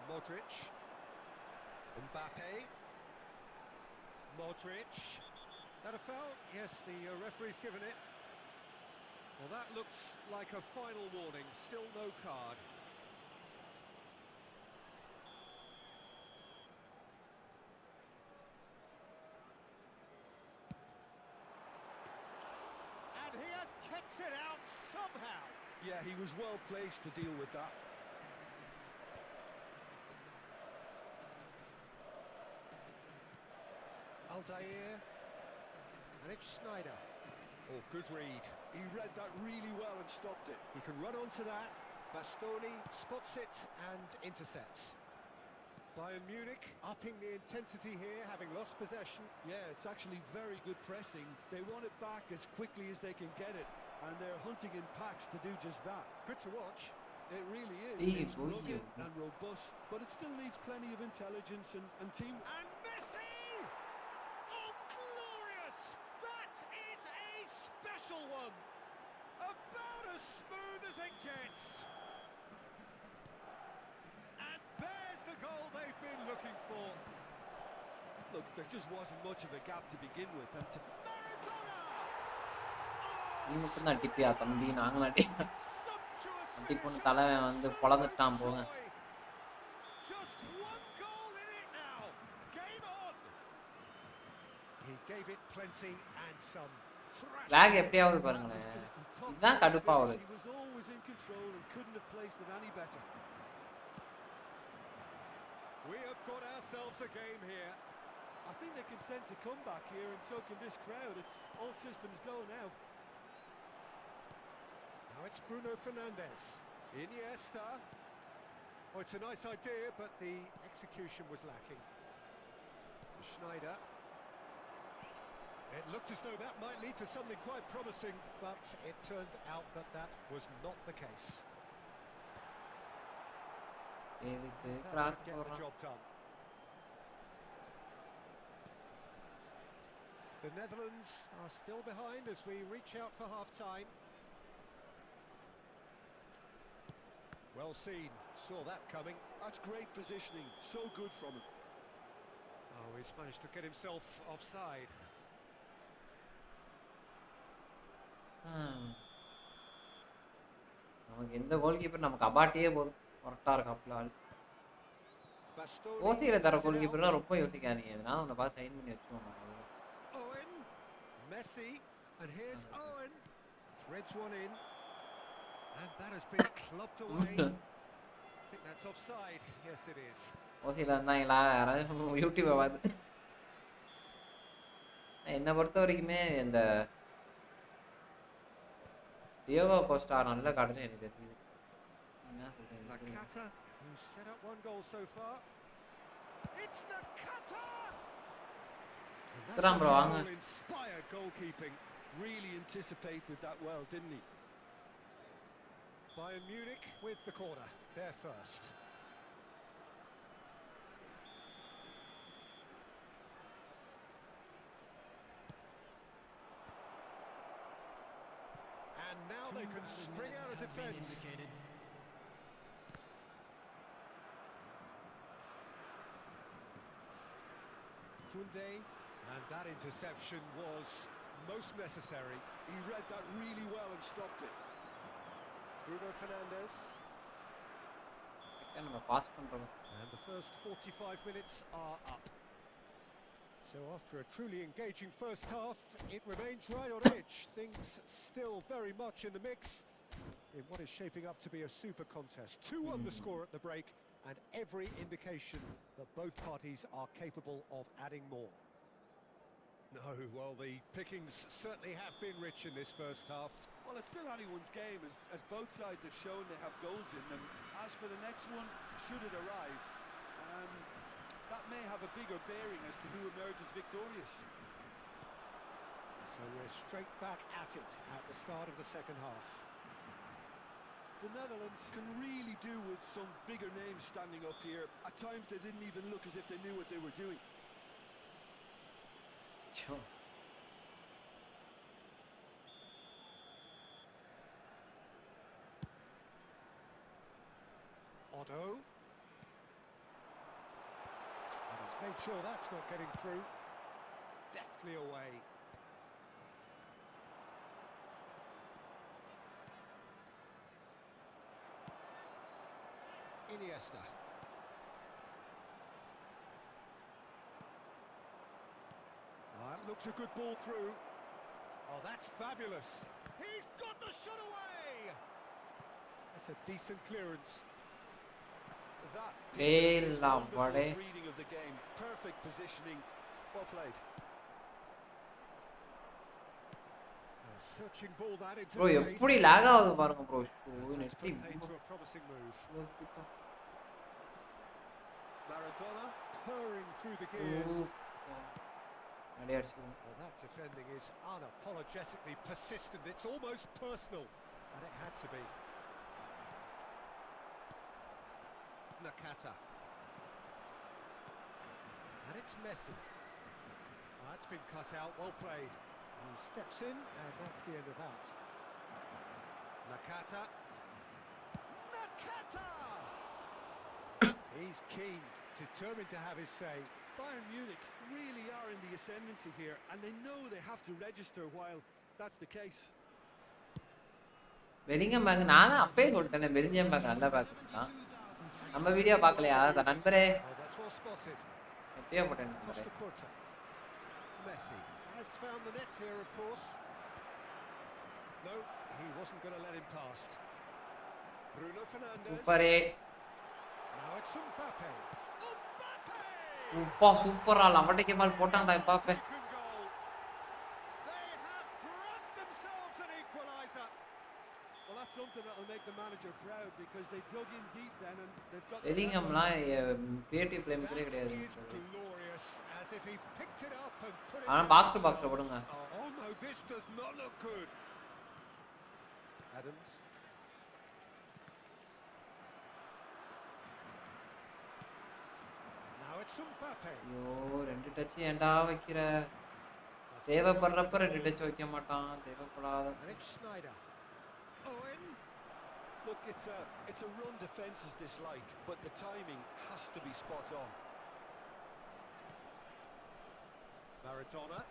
Modric. Mbappe. Modric. That a foul? Yes, the referee's given it. Well, that looks like a final warning. Still no card. And he has kicked it out somehow. Yeah, he was well placed to deal with that. Aldair. And it's Schneider. Oh, good read. He read that really well and stopped it. He can run onto that. Bastoni spots it and intercepts. Bayern Munich upping the intensity here, having lost possession. Yeah, it's actually very good pressing. They want it back as quickly as they can get it, and they're hunting in packs to do just that. Good to watch. It really is. It's rugged and robust, but it still needs plenty of intelligence and team. And Messi! Oh, glorious! That is a special one. About as smooth as it gets. And there's the goal they've been looking for. Look, there just wasn't much of a gap to begin with, and to Maradona! நீ மட்டும் தான் அடிப்பியா தம்பி? நாங்களும் அடிப்போன்னு தலைவன் வந்து பொழந்துட்டான் போங்க. Just one goal in it now. Game He gave it plenty and some. lag எப்படியாவது That பாருங்களேன். was just the top இதுதான் கடுப்பாவுது. finish. He was always in control and couldn't have placed it any better. We have got ourselves a game here. I think they can sense a comeback here, and so can this crowd. It's all systems go now. Now it's Bruno Fernandes. Iniesta. Oh, it's a nice idea, but the execution was lacking. Schneider. It looked as though that might lead to something quite promising, but it turned out that that was not the case. எதுக்கு That cross should get the போடுறான்? job done. The Netherlands are still behind as we reach out for half-time. Well seen, saw that coming. That's great positioning. So good from him. Oh, he's managed to get himself offside. நமக்கு எந்த goal keeper நமக்கு அபாட்டியே போதும். கரெக்டா இருக்காப்ல ஆள். Bastoni ஓசியில தர cuts it goal out. கீப்பர்லாம் ரொம்ப யோசிக்காதீங்க. நான் உன்னை பார்த்து சைன் பண்ணி வச்சுக்கோங்க. Owen, Messi, and here's Owen. Threads one in, and that has been clubbed away. I think that's offside. Yes, it is. ஓசியில இருந்தாங்களா யாராவது யூடியூப்பை பார்த்து. என்னை பொறுத்த வரைக்குமே இந்த டியோகோ கோஸ்டா நல்ல கார்டுன்னு எனக்கு தெரியுது. என்ன சொல்றீங்க? Nakata, who's set up one goal so far. It's Nakata! And that's Come on, bro, such a வாங்க. goal-inspired goalkeeping. Really anticipated that well, didn't he? Bayern Munich with the corner. They're first. And now they can spring out of defence. Koundé, and that interception was most necessary. He read that really well and stopped it. Bruno Fernandes, நம்ம pass பண்றோம். and the first 45 minutes are up. So after a truly engaging first half, it remains right on edge. Things still very much in the mix in what is shaping up to be a super contest. 2-1 the score at the break, and every indication that both parties are capable of adding more. No, well, the pickings certainly have been rich in this first half. Well, it's still anyone's game, as both sides have shown they have goals in them. As for the next one, should it arrive, that may have a bigger bearing as to who emerges victorious. So we're straight back at it at the start of the second half. The Netherlands can really do with some bigger names standing up here. At times they didn't even look as if they knew what they were doing. Sure. Otto. And he's made sure that's not getting through. Deftly away. Iniesta. That looks a good ball through. Oh, that's fabulous. He's got the shot away. That's a decent clearance. That Hey, is love, wonderful buddy. reading of the game. Perfect positioning. Well played. A searching ball that into bro space. எப்படி lock ஆகுது பாருங்க bro. That's net put paid to a promising move. Maradona purring through the gears. நிறைய அடிச்சுக்கோங்க. Well, that defending is unapologetically persistent. It's almost personal, and it had to be. Nakata. And it's Messi. That's been cut out, well played. He steps in, and that's the end of that. Nakata. Nakata! He's keen, determined to have his say. Bayern Munich really are in the ascendancy here, and they know they have to register while that's the case. Bellingham bank நான் தான் அப்பயே சொல்லிட்டேனே பெலிஞ்சியம் bank நல்ல back தான். நம்ம video பார்க்கலையா? அந்த நண்பரே Oh, that's well spotted. எப்பயோ போட்டேன் நண்பரே. Costa Curta. Messi has found the net here, of course. No, he wasn't going to let him past. Bruno Fernandes. சூப்பரே. Now it's Mbappe. உப்பா சூப்பரா லவட்டக்கே பால் போட்டான்டா Mbappe. Second goal. They have grabbed themselves an equaliser. Well, that's something that will make the manager proud because they dug in deep then and they've got. எலிங்கம்லாம் creative play மேக்கரே That கிடையாது. is glorious, as if he picked it up and put it. ஆனா box to பாக்ஸ்ல போடுங்க. Oh no, this does not look good. Adams. Now it's Mbappe. ஐயோ ரெண்டு touch ஏன்டா வைக்கிற? தேவைப்படுறப்ப ரெண்டு டச் வைக்க மாட்டான். தேவைப்படாத. And it's Schneider. Owen. Look, it's a run defence is dislike, but the timing has to be spot on. Maradona.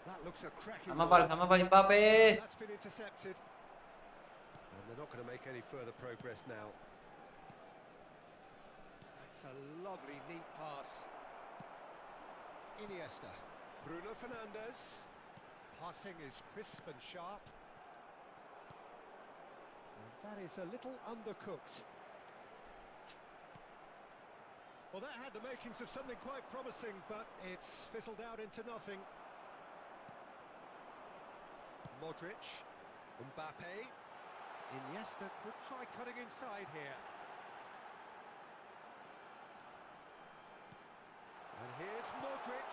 That looks a cracking சம ball. Ball Mbappe. That's been intercepted. And they're not going to make any further progress now. That's a lovely, neat pass. Iniesta. Bruno Fernandes. Passing is crisp and sharp. And that is a little undercooked. Well, that had the makings of something quite promising, but it's fizzled out into nothing. Modric. Mbappe. Iniesta could try cutting inside here. And here's Modric.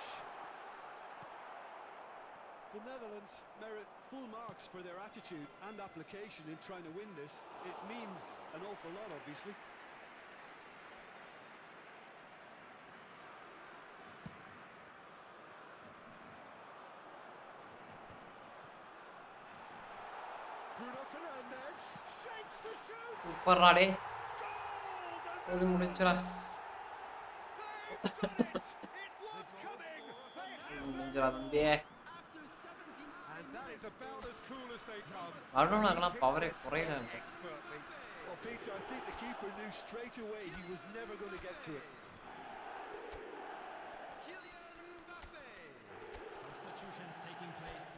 The Netherlands merit full marks for their attitude and application in trying to win this. It means an awful lot, obviously. Bruno Fernandes shapes to shoot. சூப்பர்ரா டே. Goal! Kohli முடிஞ்சுடா. They've done it. It was coming. They have முடிஞ்சுடா தம்பி. After 79 and that is about as cool as they come. வரணும்னாங்கலாம் பவரே குறையல. Expertly. Well, Peter, I think the keeper knew straight away he was never going to get to it. Kylian Mbappe. Substitutions taking place.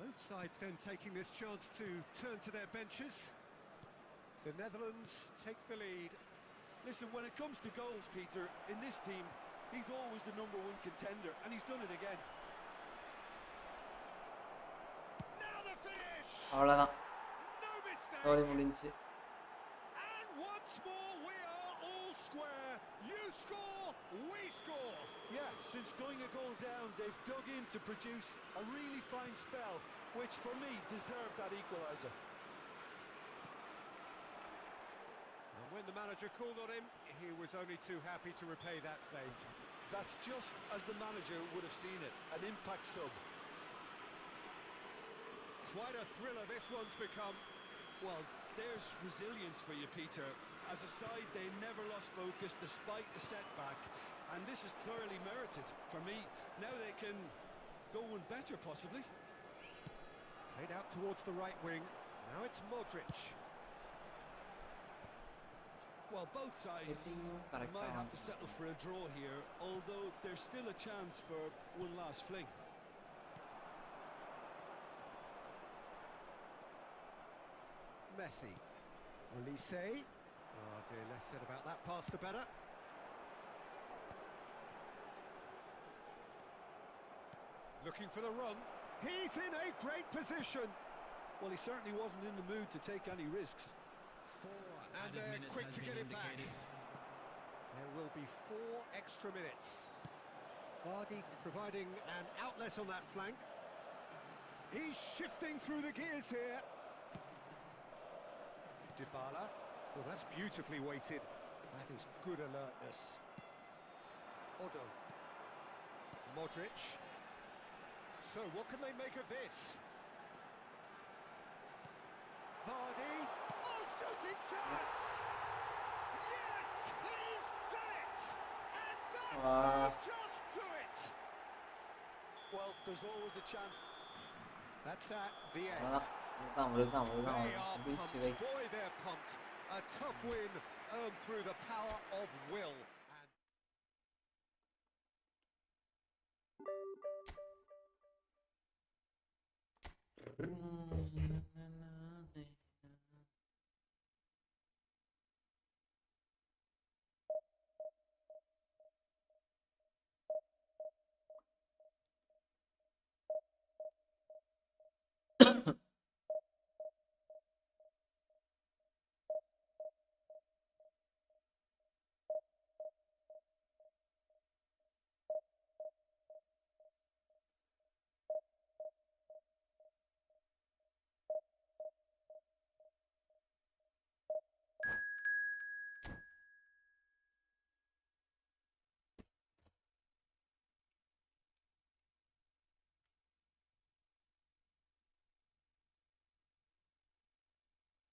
Both sides then taking this chance to turn to their benches. The Netherlands take the lead. Listen, when it comes to goals, Peter, in this team, he's always the number one contender, and he's done it again. Now the finish. அவ்வளவுதான். No mistake. கோலி முடிஞ்சு. And once more we are all square. You score, we score. Yeah, since going a goal down, they've dug in to produce a really fine spell, which for me deserved that equaliser. And when the manager called on him, he was only too happy to repay that favour. That's just as the manager would have seen it, an impact sub. Quite a thriller this one's become. Well, there's resilience for you, Peter. As a side, they never lost focus despite the setback, and this is thoroughly merited. For me, now they can go one better, possibly. Played out towards the right wing. Now it's Modric. Well, both sides Correct. might have to settle for a draw here, although there's still a chance for one last fling. Messi. Olise. Oh dear, less said about that pass the better. Looking for the run. He's in a great position. Well, he certainly wasn't in the mood to take any risks. And they're quick to get it back. There will be 4 extra minutes. Vardy providing an outlet on that flank. He's shifting through the gears here. Dybala. Well, that's beautifully weighted. That is good alertness. Odo. Modric. So what can they make of this? Vardy. Oh, shooting chance! Yes, he's done it! And that may just do it! Well, there's always a chance. That's at the end. அவ்வளவுதான் They are pumped. Boy, they're pumped. A tough win earned through the power of will.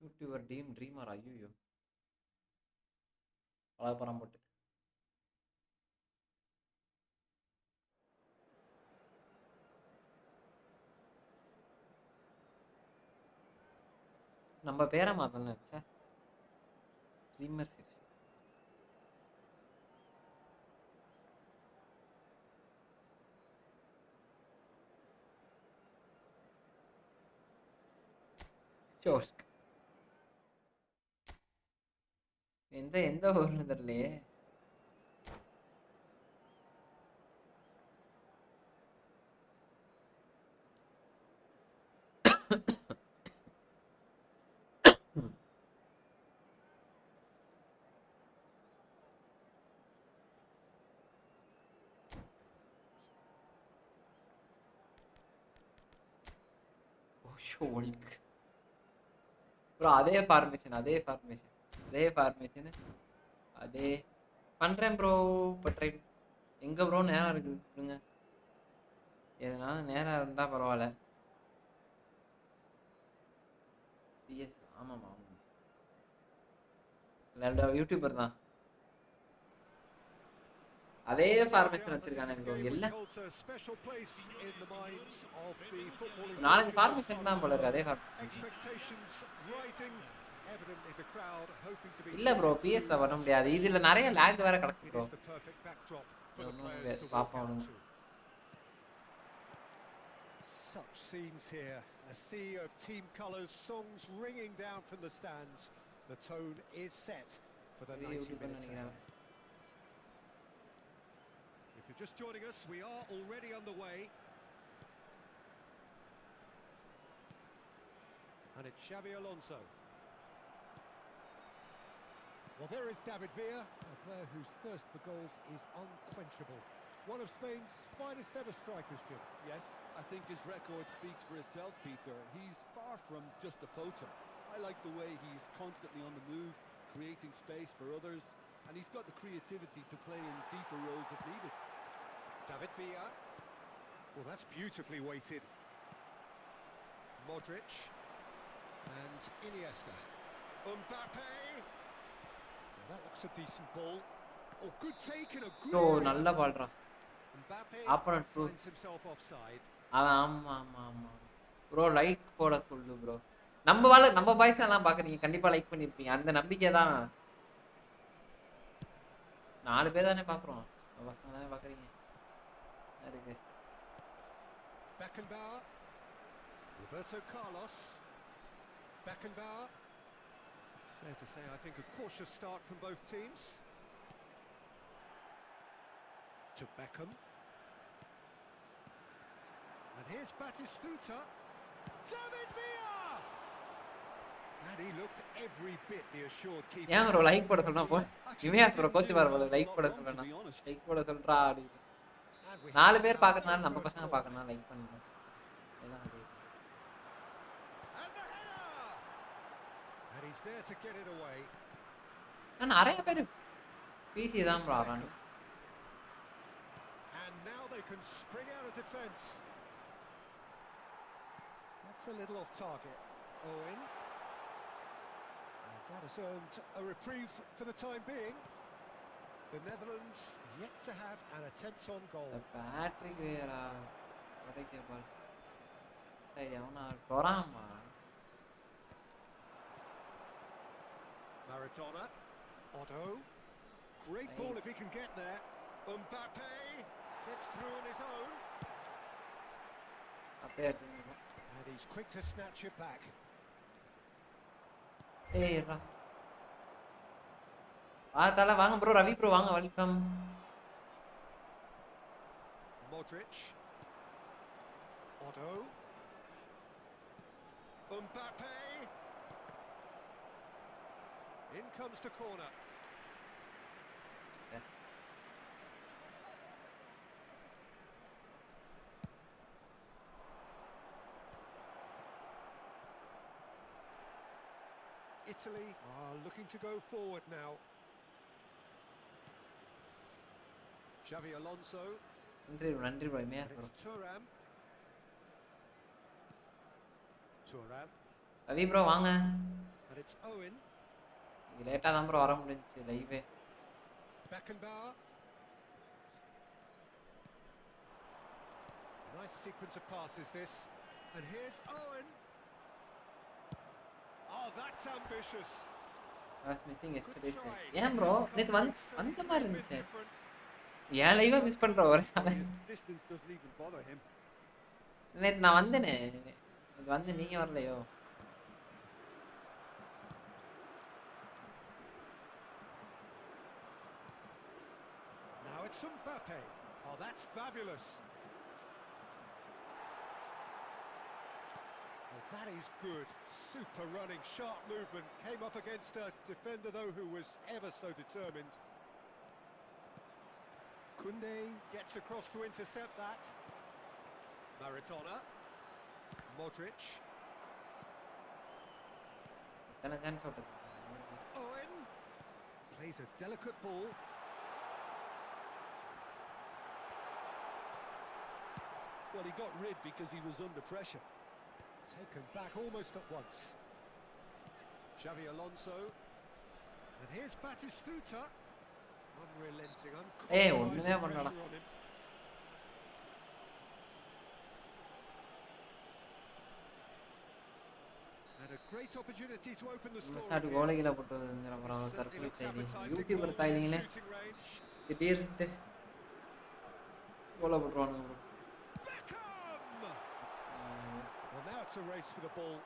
YouTuber trimmer ஐயோ பலபரம் போட்டு நம்ம பேரை மாத்தணும் நினைச்சா trimmer chips எந்த ஊர்னு தெரியலையே bro அதே ஃபார்மேஷன் அதே பண்றேன் ப்ரோ. இப்போ ட்ரை எங்க ப்ரோ நேரம் இருக்குது சொல்லுங்க, எதனா நேரம் இருந்தா பரவாயில்ல. பிஎஸ் ஆமாம் யூடியூபர் தான் அதே ஃபார்மேஷன் வச்சிருக்கானே ப்ரோ. எல்லாம் 4-5 ஃபார்மேஷன் தான் போல இருக்கு. அதே இல்ல ப்ரோ, பிஎஸ்ல பண்ண முடியாது. இதுல நிறைய லாக் வேற கிடக்கு ப்ரோ. பாப்போம். Such scenes here, a sea of team colours, songs ringing down from the stands. The tone is set for the 90 minutes ahead. If you're just joining us, we are already underway. And it's Xabi Alonso. Well, there is David Villa, a player whose thirst for goals is unquenchable. One of Spain's finest ever strikers, Jim. Yes, I think his record speaks for itself, Peter. He's far from just a poacher. I like the way he's constantly on the move, creating space for others, and he's got the creativity to play in deeper roles if needed. David Villa. Well, that's beautifully weighted. Modric. And Iniesta. Mbappe. Well, that looks a decent ball. Oh, good take and a good bro நல்ல பால்ரா. Mbappe opponent bro. finds himself offside. ஆமா bro, like போட சொல்லு bro. நம்ம boys எல்லாம் பாக்குறீங்க, கண்டிப்பா like பண்ணிருப்பீங்க. அந்த நம்பிக்கை தான். 4 பேர் தானே பாக்குறோம், பசங்க தானே பாக்குறீங்க. இருக்கு Beckenbauer. Roberto Carlos. Beckenbauer. Fair to say, I think a cautious start from both teams. To Beckham. And here's Batistuta. David Villa! And he looked every bit the assured keeper. ஏன் ப்ரோ லைக் போட சொன்னா போ. இவன் bro coach பாரு போல like போட சொல்றேன்னா. Like போட சொல்றா அப்படி. 4 பேர் பாக்குறனால நம்ம பசங்க பாக்குறனால லைக் பண்ணுங்க. எல்லாம் And the header! And he He's there to get it away. நிறைய பேர் பிசி தான் ப்ரோ ஆடுறாங்க. And now they can spring out of defence. That's a little off target. Owen. And that has earned a reprieve for the time being. The Netherlands yet to have an attempt on goal. Patrick vera உடைக்க பால் அவனா கொராமா. Maradona. Otto. Great ball if he can get there. Mbappe gets through on his own. அப்படியே And he's quick to snatch it back. ஏய் ரா தல வாங்க bro, Ravi bro வாங்க, welcome. Modric. Otto. Mbappe. In comes the corner. Yeah. Italy are looking to go forward now. Xavi Alonso. நன்றி bro May bro. It's Thuram. Thuram. Ravi bro வாங்க. And it's Owen. லேட்டா தான் bro வர முடிஞ்சுச்சு லைவே. Beckenbauer. Nice sequence of passes this. And here's Owen. Oh, that's ambitious. I was missing yesterday's live. ஏன் bro நேத்து வந்த மாதிரி இருந்துச்சு. ஏன் லைவா மிஸ் பண்ற ஒரு சால. Distance doesn't even bother him. நேத்து நான் வந்தேனே. இது வந்து நீங்க வரலையோ? Now it's Mbappe. Oh, that's fabulous. Oh, that is good. Super running, sharp movement. Came up against a defender, though, who was ever so determined. Koundé gets across to intercept that. Maradona. Modric. Owen. Plays a delicate ball. Well, he got rid because he was under pressure. Taken back almost at once. Xavi Alonso. And here's Batistuta. Unrelenting, uncompromising pressure on him. And a great opportunity to open the score. மசாடு கோலையில போட்டுங்கற அப்புறம் தற்கொலை செய்தி YouTuber தாயிங்களே திடீர்னு கோல போட்டுவானுங்க bro. Well, now it's a race for the ball.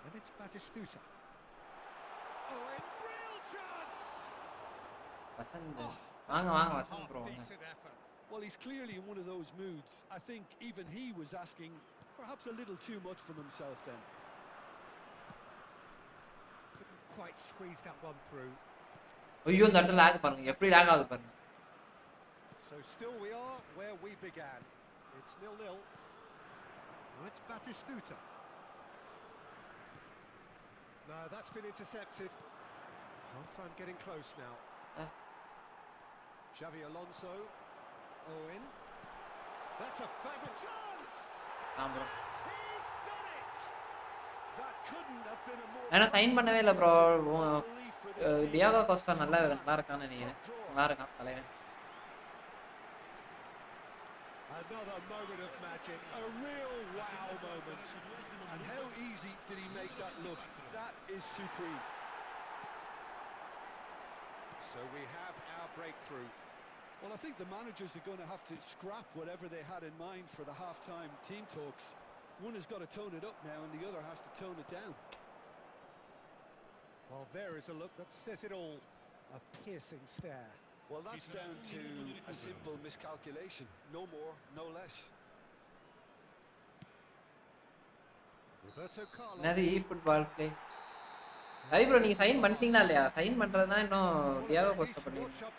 And it's Batistuta. Oh, a real chance! Vasanth வாங்க வாங்க Vasanth bro வாங்க. Decent effort. Well, he's clearly in one of those moods. I think even he was asking perhaps a little too much from himself then. Couldn't quite squeeze that one through. ஐயோ இந்த இடத்துல lock பாருங்க, எப்படி lock ஆகுது பாருங்க. So still we are where we began. It's 0-0. Now it's Batistuta. No, that's been intercepted. Half-time getting close now. Xavi Alonso. Owen. That's a fabulous chance! ஆமா He's done it! That couldn't have been a more انا sign பண்ணவே இல்ல bro. relief for this team. Diego Costa நல்லா இருக்கான்னு நினைக்கிறேன். நல்லா இருக்கான் தலைவன். Another moment of magic, a real wow moment. And how easy did he make that look? That is supreme. So we have our breakthrough. Well, I think the managers are going to have to scrap whatever they had in mind for the half-time team talks. One has got to tone it up now and the other has to tone it down. Well, there is a look that says it all. A piercing stare. Well, that's down to a simple miscalculation. No more, no less. Roberto Carlos. என்னது ஈ football play. Ravi bro நீங்க sign பண்ணிட்டீங்களா இல்லையா? Sign பண்றதுனா இன்னும் Diego Costa பண்ணுவீங்க.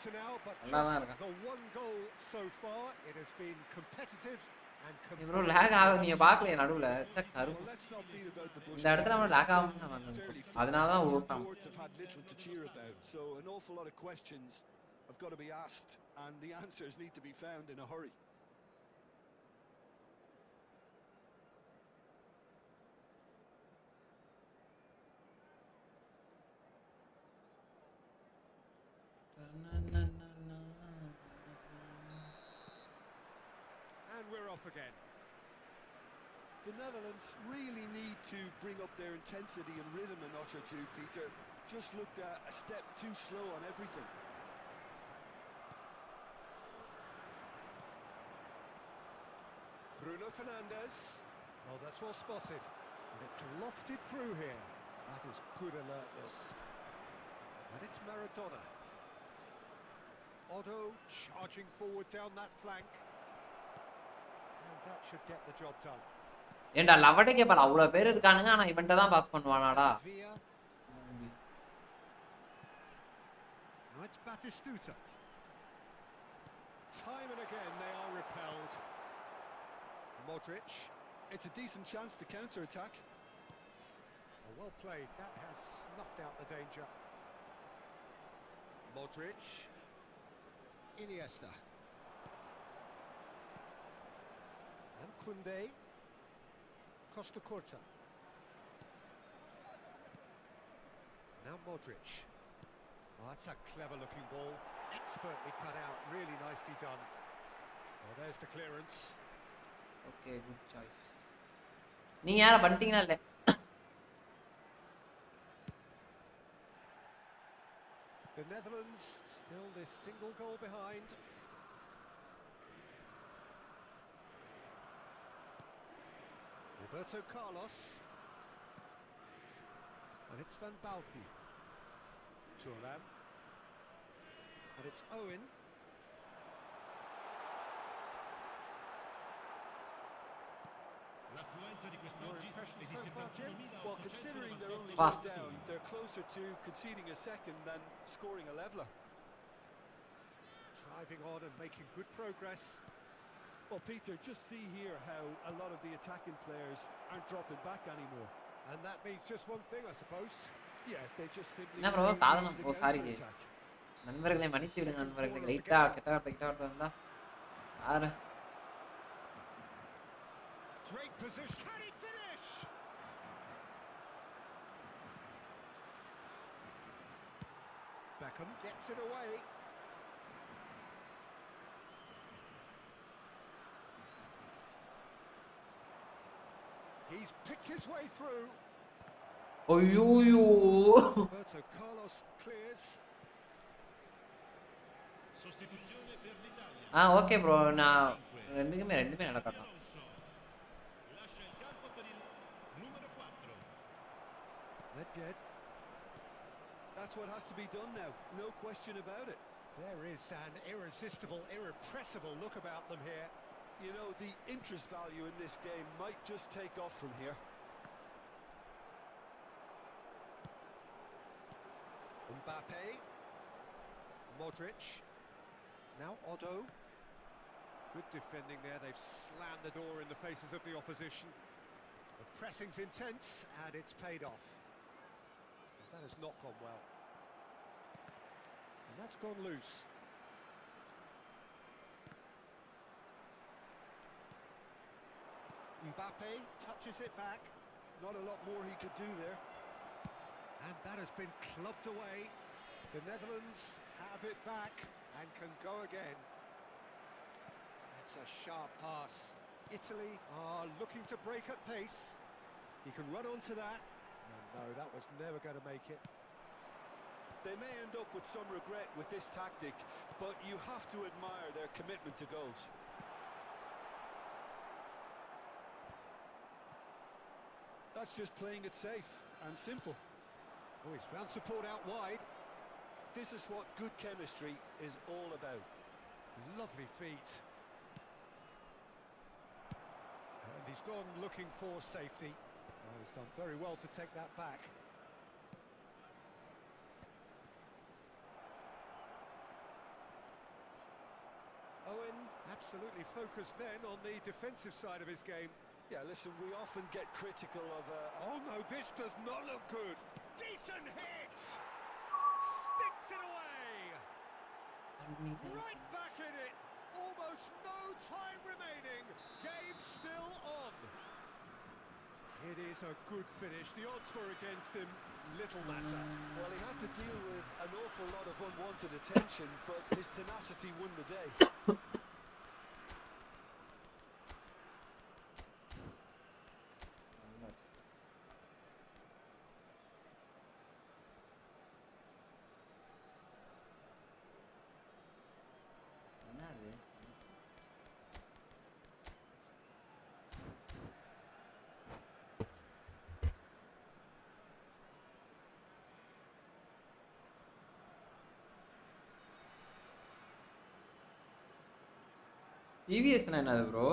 நல்லா தான் இருக்கான். The one goal so far, it has been competitive and bro lag ஆகும் நீங்க பார்க்கலையா நடுவுல Well, கருப்பு let's not beat about the bush. இந்த இடத்துல அவன் லேக் ஆகும் நான் வந்தேன் bro. Fairly அதனால தான் flat. ஓட்டான் Sports have had little to cheer about, so an awful lot of questions have got to be asked, and the answers need to be found in a hurry. And we're off again. The Netherlands really need to bring up their intensity and rhythm a notch or two, Peter. Just looked a step too slow on everything. Bruno Fernandes. Oh, that's well spotted. And it's lofted through here. That is good alertness. And it's Maradona. Otto charging forward down that flank. And that should get the job done. ஏண்டா லவடக்கே பால அவ்வளவு பேர் இருக்கானுங்க ஆனா இவன்ட்ட தான் pass பண்ணுவானாடா Villa. Now it's Batistuta. Time and again they are repelled. Modric. It's a decent chance to counter-attack. Oh, well played. That has snuffed out the danger. Modric. Iniesta. And Koundé. Costa Curta. Now Modric. Oh, that's a clever looking ball. Expertly cut out. Really nicely done. Oh, there's the clearance. Okay good choice நீங்க யார பண்ணிட்டீங்களா இல்ல The Netherlands still this single goal behind. Roberto Carlos. And it's Van Balken. Thuram. And it's Owen. Your impression so far, Jim? Well, considering they're only Ah. one down, they're closer to conceding a second than scoring a leveller. Driving on and making good progress. Well, Peter, just see here how a lot of the attacking players aren't dropping back anymore. And that means just one thing, I suppose. Yeah, they just simply என்ன bro refuse காதலம் the oh sorry counter-attack. நண்பர்களை மன்னித்து விடுங்க நண்பர்களை லைட்டா கிட்ட வந்தா யாரு Great position. Can he finish? Beckham gets it away. He's picked his way through. ஐயோயோ Roberto Carlos clears. Okay bro நான் ரெண்டுமே நடக்கட்டும் Nedved. That's what has to be done now, no question about it. There is an irresistible, irrepressible look about them here. You know, the interest value in this game might just take off from here. Mbappe. Modric. Now Otto. Good defending there. They've slammed the door in the faces of the opposition. The pressing's intense and it's paid off. That has not gone well. And that's gone loose. Mbappe touches it back. Not a lot more he could do there. And that has been clubbed away. The Netherlands have it back and can go again. That's a sharp pass. Italy are looking to break at pace. He can run onto that. No, that was never going to make it. They may end up with some regret with this tactic, but you have to admire their commitment to goals. That's just playing it safe and simple. Oh, he's found support out wide. This is what good chemistry is all about. Lovely feet. And he's gone looking for safety. Oh, he's done very well to take that back. Owen absolutely focused then on the defensive side of his game. Yeah, listen, we often get critical of Oh no, this does not look good. Decent hit! Sticks it away! Right back in it! Almost no time remaining. Game still on. It is a good finish. The odds were against him. Little matter. well, he had to deal with an awful lot of unwanted attention, but his tenacity won the day. என்னது EVSனா என்னது bro?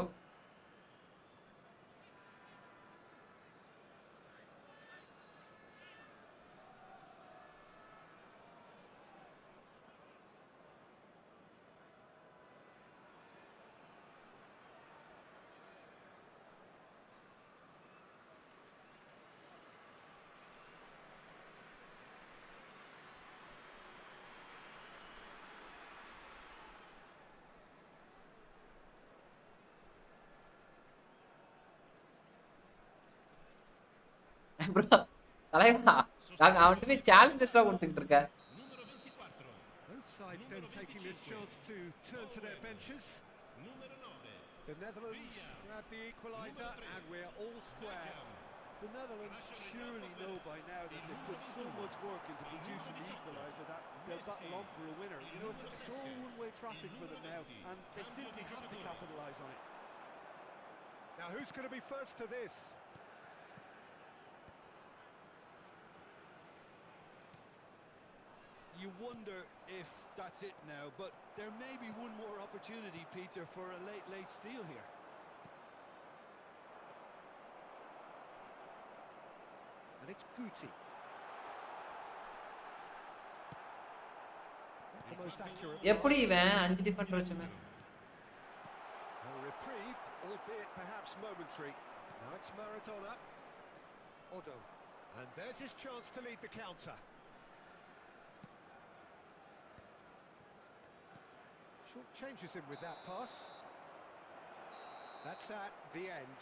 Bro தலைவா நாங்க அவன்கிட்ட போய் சேலஞ்சஸ்லாம் கொடுத்துக்கிட்டு இருக்க. Both sides then taking this chance to turn to their benches. The Netherlands grab the equaliser and we're all square. The Netherlands surely know by now that they've put so much work into producing the equaliser that they'll battle on for a winner. You know, it's all one-way traffic for them now, and they simply have to capitalise on it. Now who's going to be first to this? You wonder if that's it now, but there may be one more opportunity, Peter, for a late steal here. And it's Guti. Not the most accurate. எப்படி இவன் 5 Defender வச்சுமே? A reprieve, albeit perhaps momentary. Now it's Maradona. Odo. And there's his chance to lead the counter. Short changes him with that pass. That's that, the end.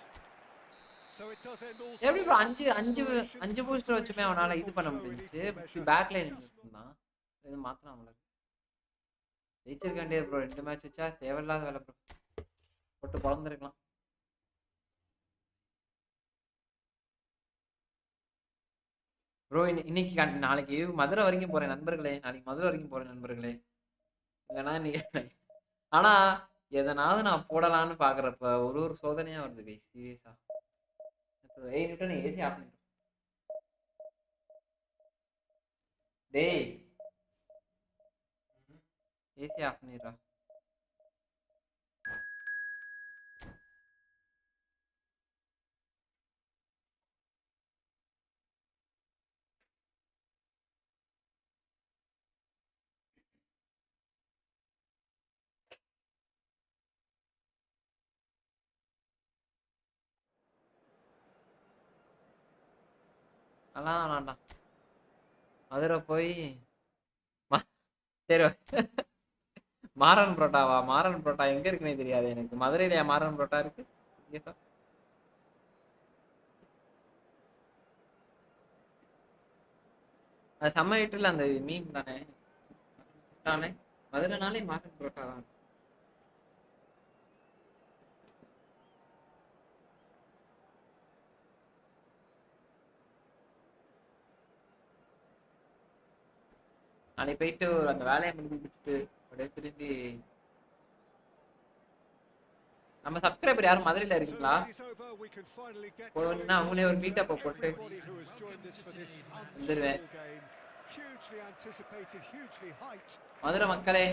So it does end all. எப்படி bro 5 booster வச்சுமே அவனால இது பண்ண முடிஞ்சுச்சு. Back line இருந்தான். இது மாத்தலாம்ல. ஜெயிச்சிருக்க வேண்டிய bro 2 match வச்சா தேவையில்லாத வேலை ப்ரோ. போட்டு பொளந்திருக்கலாம். ப்ரோ இன்னைக்கு நாளைக்கு மதுரை வரைக்கும் போறேன் நண்பர்களே. நாளைக்கு மதுரை வரைக்கும் போறேன் நண்பர்களே. இல்லைன்னா நீங்க ஆனா எதனாவது நான் போடலான்னு பாக்குறப்ப ஒரு சோதனையா வருது கை சீரியஸா. ஏசி ஆஃப் பண்ணிட்டு டேய் ஏசி ஆஃப் பண்ணிடுறா. அதெல்லாம் வேணாம்டா. மதுரை போய் சரி மாறன் புரோட்டாவா? மாறன் புரோட்டா எங்க இருக்குன்னே தெரியாது எனக்கு. மதுரையில மாறன் புரோட்டா இருக்கு. அது செம்ம வீட்டுல அந்த மீன் தானே. மதுரைனாலே மாறன் புரோட்டா தான். நாளைக்கு போயிட்டு அந்த வேலையை முடிச்சுட்டு அப்படியே திரும்பி நம்ம சப்ஸ்கிரைபர் யாரும் மதுரையில இருக்கீங்களா? போனா அவங்களே ஒரு மீட்டப் போட்டு வந்துருவேன். மதுரை மக்களே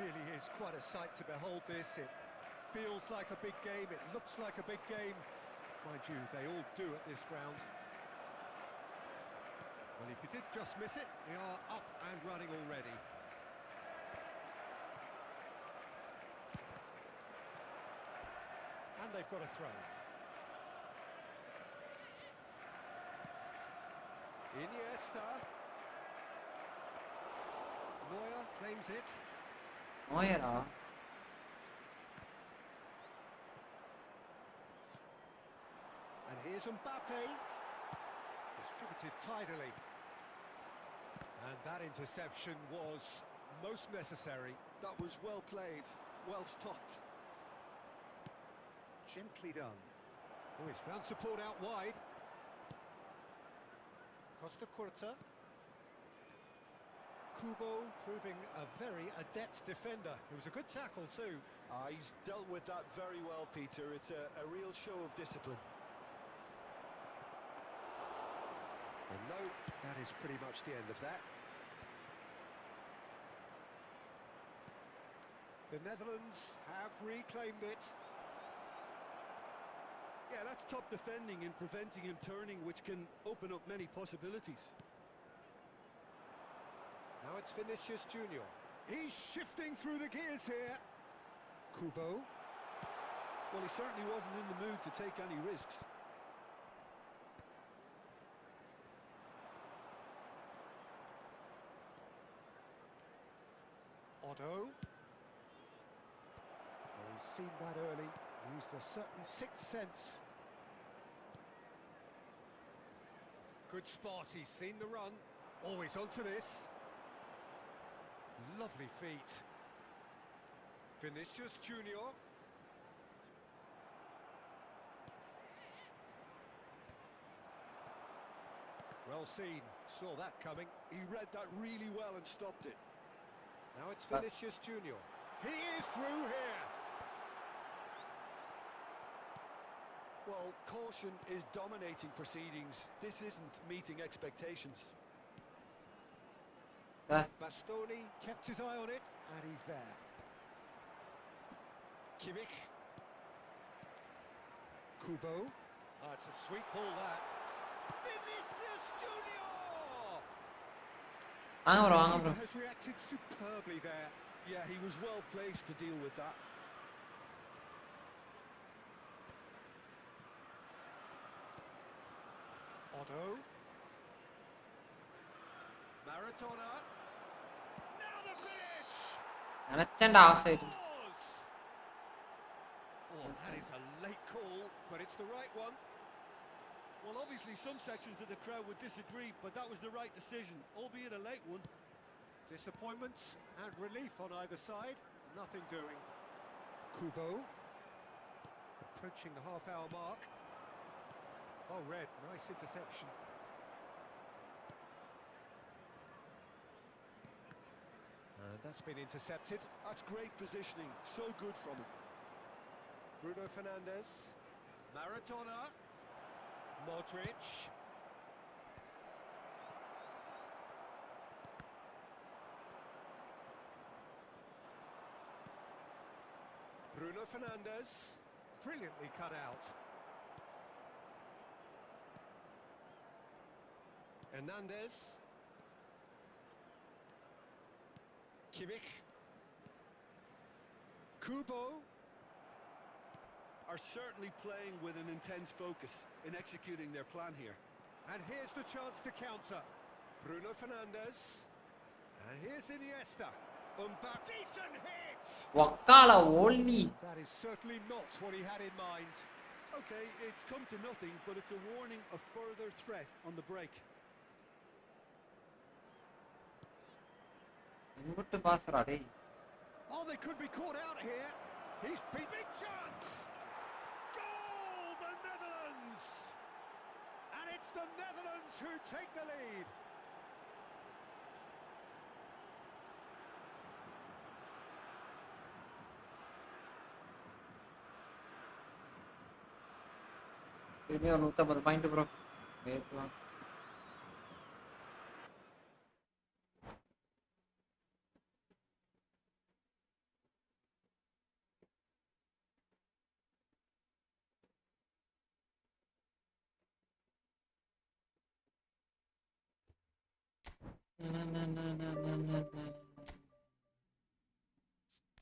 Really is quite a sight to behold this. It feels like a big game, it looks like a big game. Mind you, they all do at this ground. Well, if you did just miss it, they are up and running already. And they've got a throw. Iniesta. Neuer claims it. நோயரா? And here's Mbappe. Distributed tidily. And that interception was most necessary. That was well played, well stopped. Gently done. Oh, he's found support out wide. Costa Curta. Kubo proving a very adept defender. It was a good tackle too. He's dealt with that very well, Peter. It's a real show of discipline. And no, that is pretty much the end of that. The Netherlands have reclaimed it. Yeah, that's top defending and preventing him turning, which can open up many possibilities. Now it's Vinicius Junior. He's shifting through the gears here. Kubo. Well, he certainly wasn't in the mood to take any risks. Otto. Oh, he's seen that early. Used a certain sixth sense. Good spot. He's seen the run. Always onto this. Lovely feet. Vinicius Junior. Well seen. Saw that coming. He read that really well and stopped it. Now it's Vinicius Junior. He is through here. Well, caution is dominating proceedings. This isn't meeting expectations. Bastoni kept his eye on it, and he's there. Kimmich. Kubo. It's a sweet ball, that. Vinicius Junior! வாங்க bro. Has reacted superbly there. Yeah, he was well placed to deal with that. Otto. Maradona. Now the finish! நினைச்சேன்டா off side. Scores! Oh, that is a late call, but it's the right one. Well, obviously some sections of the crowd would disagree, but that was the right decision, albeit a late one. Disappointment and relief on either side. Nothing doing. Kubo. Approaching the half-hour mark. Oh, red. Nice interception. And that's been intercepted. That's great positioning, so good from him. Bruno Fernandes. Maradona. Modric. Bruno Fernandes. Brilliantly cut out. Hernandez. Kimmich. Kubo. Are certainly playing with an intense focus in executing their plan here. And here's the chance to counter. Bruno Fernandes. And here's Iniesta. Mbappe. Decent hit! வக்கால ஓல்லி. That is certainly not what he had in mind. Okay, it's come to nothing, but it's a warning of further threat on the break. எங்கிட்டு பாஸ்றா டேய். Oh, they could be caught out here. He's big chance. Goal, the Netherlands! And it's the Netherlands who take the lead. திரும்பி ஒரு 150 point bro. ஏத்துவான்.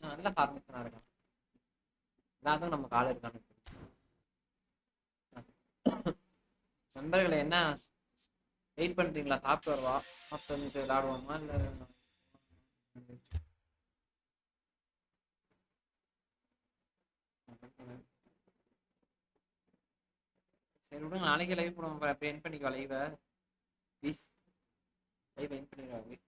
நல்ல ஃபார்மேஷனா இருக்கான். எல்லாத்துக்கும் நமக்கு ஆள் இருக்கானு. நண்பர்களை என்ன வெயிட் பண்றீங்களா? சாப்பிட்டு வருவா, சாப்பிட்டு வந்துட்டு விளையாடுவோமா இல்லை? சரி விடுங்க, நாளைக்கு லைவ் போடுவோம். அப்போ என் பண்ணிக்கோ லைவை ப்ளீஸ். லைவ் என் பண்ணிடுவாங்க.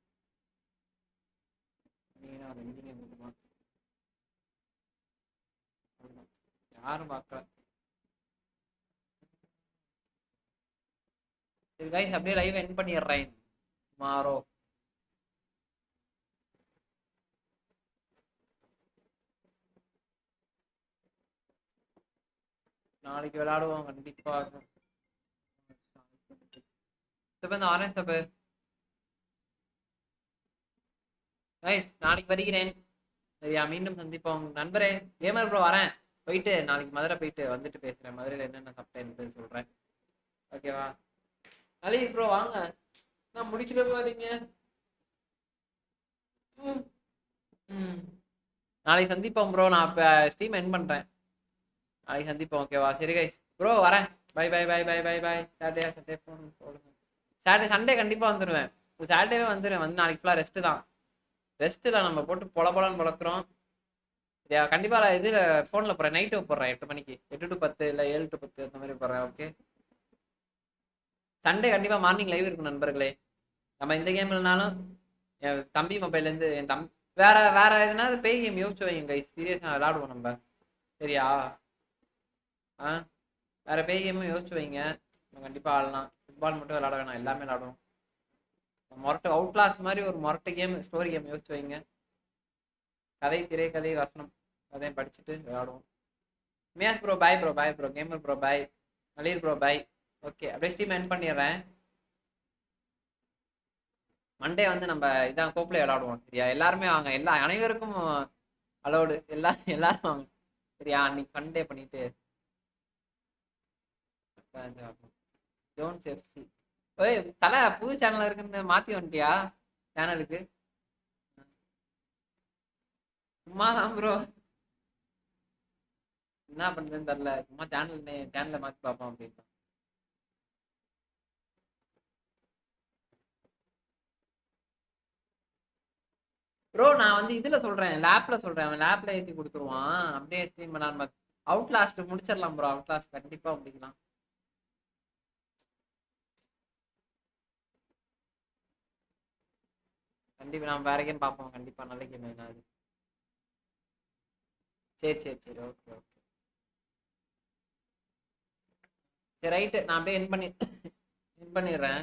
யாரும் பார்க்கல. சரி கைஸ், அப்படியே லைவ் என் பண்ணிடுறேன். மாறோ நாளைக்கு விளையாடுவோம் கண்டிப்பாக. இந்த வரேன் சபு கைஸ், நாளைக்கு வருகிறேன். சரியா, மீண்டும் சந்திப்போம் நண்பரே. கேமர் ப்ரோ வரேன். போயிட்டு நாளைக்கு மதுரை போயிட்டு வந்துட்டு பேசுறேன். மதுரையில் என்னென்ன சாப்பிட்டேன்னு சொல்றேன். ஓகேவா? நாளைக்கு ப்ரோ வாங்க. நான் முடிச்சுட்டு போறீங்க. நாளைக்கு சந்திப்போம் ப்ரோ. நான் இப்போ ஸ்ட்ரீம் என் பண்றேன். நாளைக்கு சந்திப்போம். ஓகேவா? சரி கைஸ் ப்ரோ வரேன். Bye bye bye bye bye bye. Saturday phone போடுங்க. சண்டே கண்டிப்பாக வந்துடுவேன். சாட்டர்டேவே வந்துடுவேன். வந்து நாளைக்கு ஃபுல்லாக ரெஸ்ட்டு தான். ரெஸ்ட்டில் நம்ம போட்டு பொலன்னு பொழக்கிறோம். சரியா? கண்டிப்பாக இதில் ஃபோனில் போடுறேன். நைட்டு போடுறேன் 8 மணிக்கு. 8 to 10 இல்லை 7 to 10 அந்த மாதிரி போடுறேன். ஓகே, சண்டே கண்டிப்பாக மார்னிங் லைவ் இருக்கும் நண்பர்களே. நம்ம இந்த கேம் இல்லைனாலும் என் தம்பி மொபைல்லேருந்து என் வேற வேற எதுனாவது பேய் கேம் யோசிச்சு வைங்க கைஸ். சீரியஸாக விளாடுவோம் நம்ம. சரியா? வேற பேய் கேமும் யோசிச்சு வைங்க. நம்ம கண்டிப்பாக ஆடலாம். ஃபுட்பால் மட்டும் விளாட வேணாம், எல்லாமே விளாடுவோம். மொரட்டு அவுட் கிளாஸ் மாதிரி ஒரு மொரட்டு கேம், ஸ்டோரி கேம் யோசிச்சு வைங்க. கதை, திரைக்கதை, வசனம் அதையும் படிச்சுட்டு விளையாடுவோம். மியாஸ் bro boy bro. Boy bro. Gamer bro boy. நலீர் ப்ரோ பாய். ஓகே, அப்படியே ஸ்ட்ரீம் என் பண்ணிடுறேன். மண்டே வந்து நம்ம இதான் கோப்ளே விளையாடுவோம். சரியா? எல்லாருமே வாங்க. அனைவருக்கும் அலோடு. எல்லாரும் வாங்க. சரியா? அன்னைக்கு சண்டே பண்ணிட்டு ஜோன்ஸ் எஃப்சி. ஓய் தலை, புது சேனல் இருக்குன்னு மாற்றி வந்துட்டியா சேனலுக்கு? சும்மா தான் ப்ரோ, என்ன பண்ணுறதுன்னு தெரில. சும்மா சேனலை மாற்றி பார்ப்போம் அப்படின்னு. ப்ரோ நான் வந்து இதில் சொல்கிறேன், லேப்பில் சொல்கிறேன். அவன் லேப்பில் ஏற்றி கொடுத்துருவான். அப்படியே ஸ்ட்ரீம் பண்ணான்னு அவுட் லாஸ்ட் முடிச்சிடலாம் ப்ரோ. அவுட் லாஸ்ட் கண்டிப்பாக முடிக்கலாம். கண்டிப்பாக நான் வேற கேம் பார்ப்போம். கண்டிப்பாக நல்ல கேம் என்ன அது. சரி சரி சரி. Okay okay. சரி ரைட்டு, நான் அப்படியே என் பண்ணிடுறேன்.